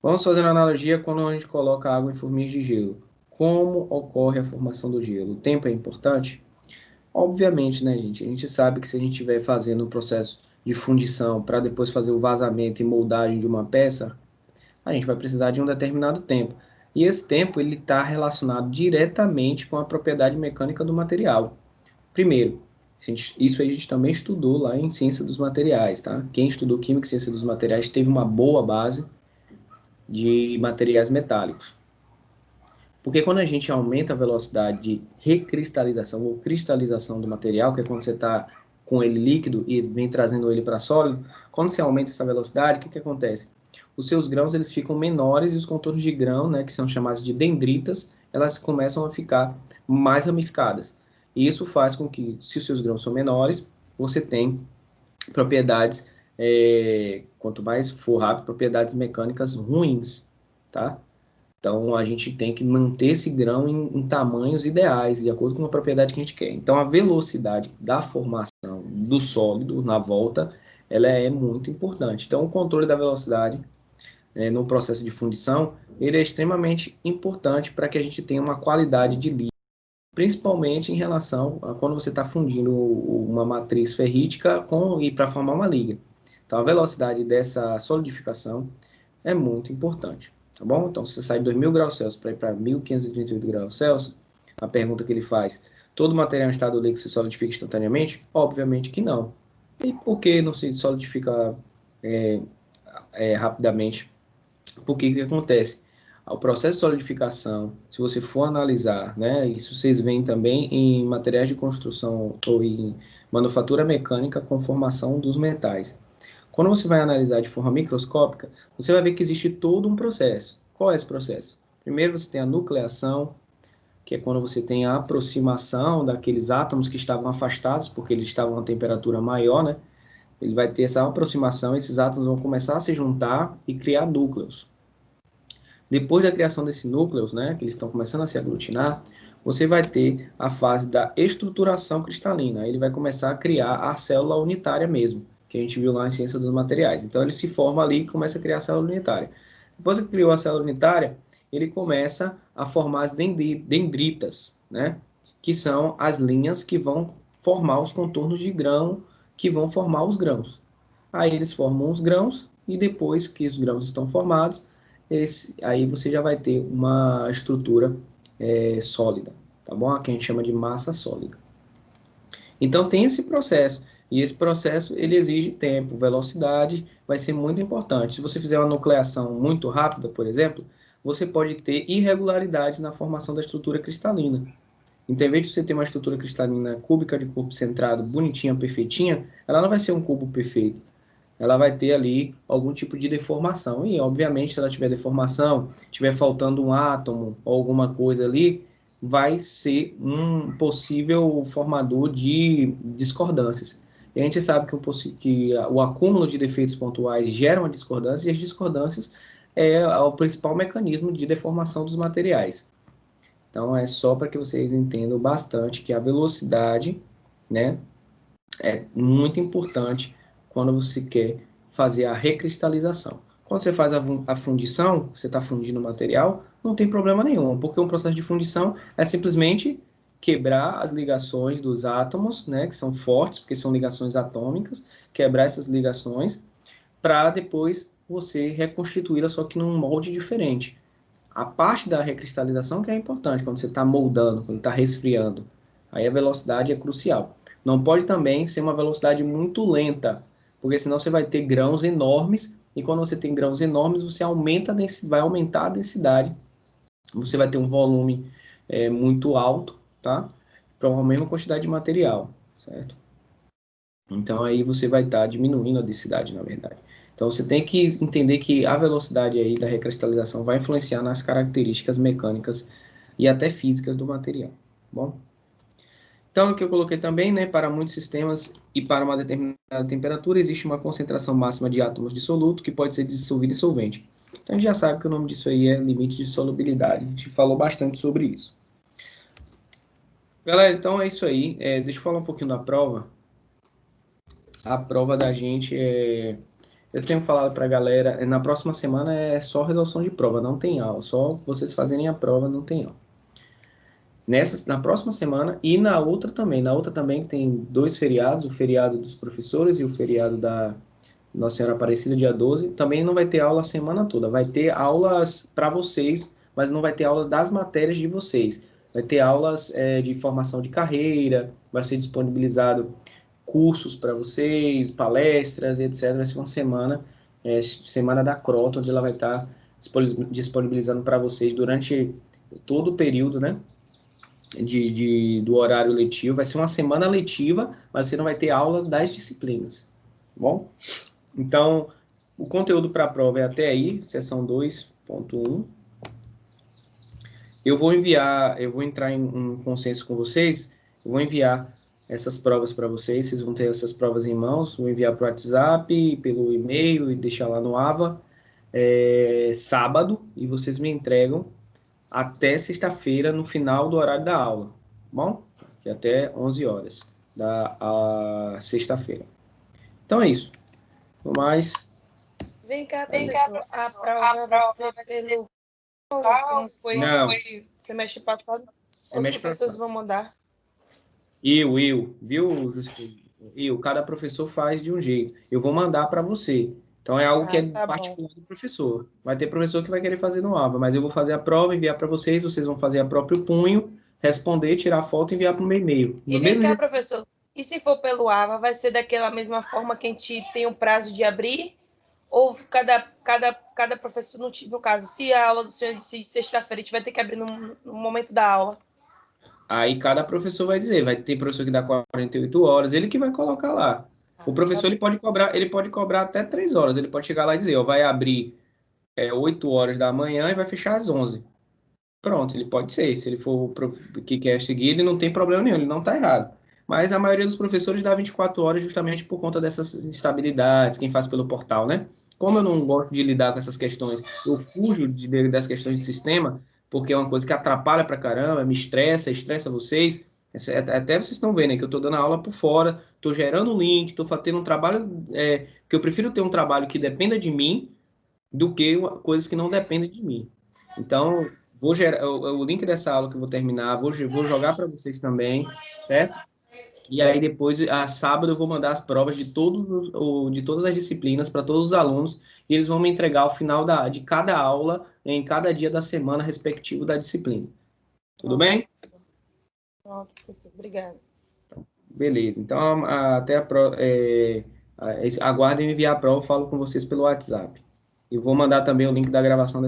Vamos fazer uma analogia quando a gente coloca água em forminhas de gelo. Como ocorre a formação do gelo? O tempo é importante? Obviamente, né, gente? A gente sabe que se a gente estiver fazendo o processo de fundição para depois fazer o vazamento e moldagem de uma peça, a gente vai precisar de um determinado tempo. E esse tempo ele está relacionado diretamente com a propriedade mecânica do material. Primeiro, isso a gente também estudou lá em Ciência dos Materiais, tá? Quem estudou Química e Ciência dos Materiais teve uma boa base de materiais metálicos. Porque quando a gente aumenta a velocidade de recristalização ou cristalização do material, que é quando você está com ele líquido e vem trazendo ele para sólido, quando você aumenta essa velocidade, o que acontece? Os seus grãos eles ficam menores e os contornos de grão, né, que são chamados de dendritas, elas começam a ficar mais ramificadas. E isso faz com que, se os seus grãos são menores, você tem propriedades, quanto mais for rápido, propriedades mecânicas ruins, tá? Então, a gente tem que manter esse grão em tamanhos ideais, de acordo com a propriedade que a gente quer. Então, a velocidade da formação do sólido na volta, ela é muito importante. Então, o controle da velocidade no processo de fundição, ele é extremamente importante para que a gente tenha uma qualidade de líquido, principalmente em relação a quando você está fundindo uma matriz ferrítica e para formar uma liga. Então, a velocidade dessa solidificação é muito importante, tá bom? Então, se você sai de 2.000 graus Celsius para ir para 1.538 graus Celsius, a pergunta que ele faz, todo material em estado líquido se solidifica instantaneamente? Obviamente que não. E por que não se solidifica rapidamente? Porque o que acontece? O processo de solidificação, se você for analisar, né, isso vocês veem também em materiais de construção ou em manufatura mecânica com formação dos metais. Quando você vai analisar de forma microscópica, você vai ver que existe todo um processo. Qual é esse processo? Primeiro você tem a nucleação, que é quando você tem a aproximação daqueles átomos que estavam afastados, porque eles estavam a temperatura maior, né? Ele vai ter essa aproximação, esses átomos vão começar a se juntar e criar núcleos. Depois da criação desses núcleos, né, que eles estão começando a se aglutinar, você vai ter a fase da estruturação cristalina. Aí ele vai começar a criar a célula unitária mesmo, que a gente viu lá em Ciência dos Materiais. Então ele se forma ali e começa a criar a célula unitária. Depois que criou a célula unitária, ele começa a formar as dendritas, né, que são as linhas que vão formar os contornos de grão, que vão formar os grãos. Aí eles formam os grãos e depois que os grãos estão formados, aí você já vai ter uma estrutura sólida, tá bom? Que a gente chama de massa sólida. Então tem esse processo, e esse processo ele exige tempo, velocidade, vai ser muito importante. Se você fizer uma nucleação muito rápida, por exemplo, você pode ter irregularidades na formação da estrutura cristalina. Então, em vez de você ter uma estrutura cristalina cúbica de corpo centrado, bonitinha, perfeitinha, ela não vai ser um cubo perfeito. Ela vai ter ali algum tipo de deformação. E, obviamente, se ela tiver deformação, tiver faltando um átomo ou alguma coisa ali, vai ser um possível formador de discordâncias. E a gente sabe que o acúmulo de defeitos pontuais gera uma discordância, e as discordâncias é o principal mecanismo de deformação dos materiais. Então, é só para que vocês entendam bastante que a velocidade, né, é muito importante quando você quer fazer a recristalização. Quando você faz a fundição, você está fundindo o material, não tem problema nenhum, porque um processo de fundição é simplesmente quebrar as ligações dos átomos, né, que são fortes, porque são ligações atômicas, quebrar essas ligações, para depois você reconstituí-la, só que num molde diferente. A parte da recristalização que é importante, quando você está moldando, quando está resfriando. Aí a velocidade é crucial. Não pode também ser uma velocidade muito lenta, porque senão você vai ter grãos enormes, e quando você tem grãos enormes, você vai aumentar a densidade, você vai ter um volume muito alto, tá? Para uma mesma quantidade de material, certo? Então aí você vai estar diminuindo a densidade, na verdade. Então você tem que entender que a velocidade aí da recristalização vai influenciar nas características mecânicas e até físicas do material, bom? Então, o que eu coloquei também, né, para muitos sistemas e para uma determinada temperatura, existe uma concentração máxima de átomos de soluto que pode ser dissolvido em solvente. Então, a gente já sabe que o nome disso aí é limite de solubilidade. A gente falou bastante sobre isso. Galera, então é isso aí. Deixa eu falar um pouquinho da prova. A prova da gente eu tenho falado para a galera, na próxima semana é só resolução de prova, não tem aula. Só vocês fazerem a prova, não tem aula. Na próxima semana e na outra também. Na outra também tem 2 feriados, o feriado dos professores e o feriado da Nossa Senhora Aparecida, dia 12. Também não vai ter aula a semana toda. Vai ter aulas para vocês, mas não vai ter aula das matérias de vocês. Vai ter aulas de formação de carreira, vai ser disponibilizado cursos para vocês, palestras, etc. Vai ser uma semana, semana da Crota, onde ela vai estar disponibilizando para vocês durante todo o período, né? Do horário letivo, vai ser uma semana letiva, mas você não vai ter aula das disciplinas, tá bom? Então, o conteúdo para a prova é até aí, seção 2.1. Eu vou entrar em consenso com vocês, eu vou enviar essas provas para vocês vão ter essas provas em mãos, vou enviar para o WhatsApp, pelo e-mail e deixar lá no AVA, sábado, e vocês me entregam até sexta-feira, no final do horário da aula, bom? Que é até 11 horas. da sexta-feira. Então é isso. No mais, Vem cá, professor. A prova vai ser pelo... Como foi Não. semestre passado? Os semestre professores passado. vão mandar. Viu, Juscelino? Cada professor faz de um jeito. Eu vou mandar para você. Então é algo que é Tá bom. particular do professor. Vai ter professor que vai querer fazer no AVA, mas eu vou fazer a prova, enviar para vocês vão fazer a próprio punho, responder, tirar foto e enviar para o meu e-mail. E Do vem mesmo cá, jeito. professor. E se for pelo AVA, vai ser daquela mesma forma que a gente tem um prazo de abrir? Ou cada professor, no caso, se a aula do senhor de sexta-feira, a gente vai ter que abrir no momento da aula? Aí cada professor vai dizer, vai ter professor que dá 48 horas, ele que vai colocar lá. O professor ele pode cobrar até 3 horas, ele pode chegar lá e dizer, ó, vai abrir 8 horas da manhã e vai fechar às 11. Pronto, ele pode ser. Se ele for que quer seguir, ele não tem problema nenhum, ele não está errado. Mas a maioria dos professores dá 24 horas justamente por conta dessas instabilidades, quem faz pelo portal, né? Como eu não gosto de lidar com essas questões, eu fujo das questões de sistema, porque é uma coisa que atrapalha pra caramba, me estressa vocês. Até vocês estão vendo aí que eu estou dando aula por fora, estou gerando um link, estou tendo um trabalho, que eu prefiro ter um trabalho que dependa de mim do que coisas que não dependem de mim. Então, vou gerar o link dessa aula que eu vou terminar, vou jogar para vocês também, certo? E aí depois, a sábado, eu vou mandar as provas de de todas as disciplinas para todos os alunos e eles vão me entregar ao final de cada aula, em cada dia da semana respectivo da disciplina. Tudo bem? Pronto, professor. Obrigada. Beleza. Então, até aguardem enviar a prova, eu falo com vocês pelo WhatsApp. E vou mandar também o link da gravação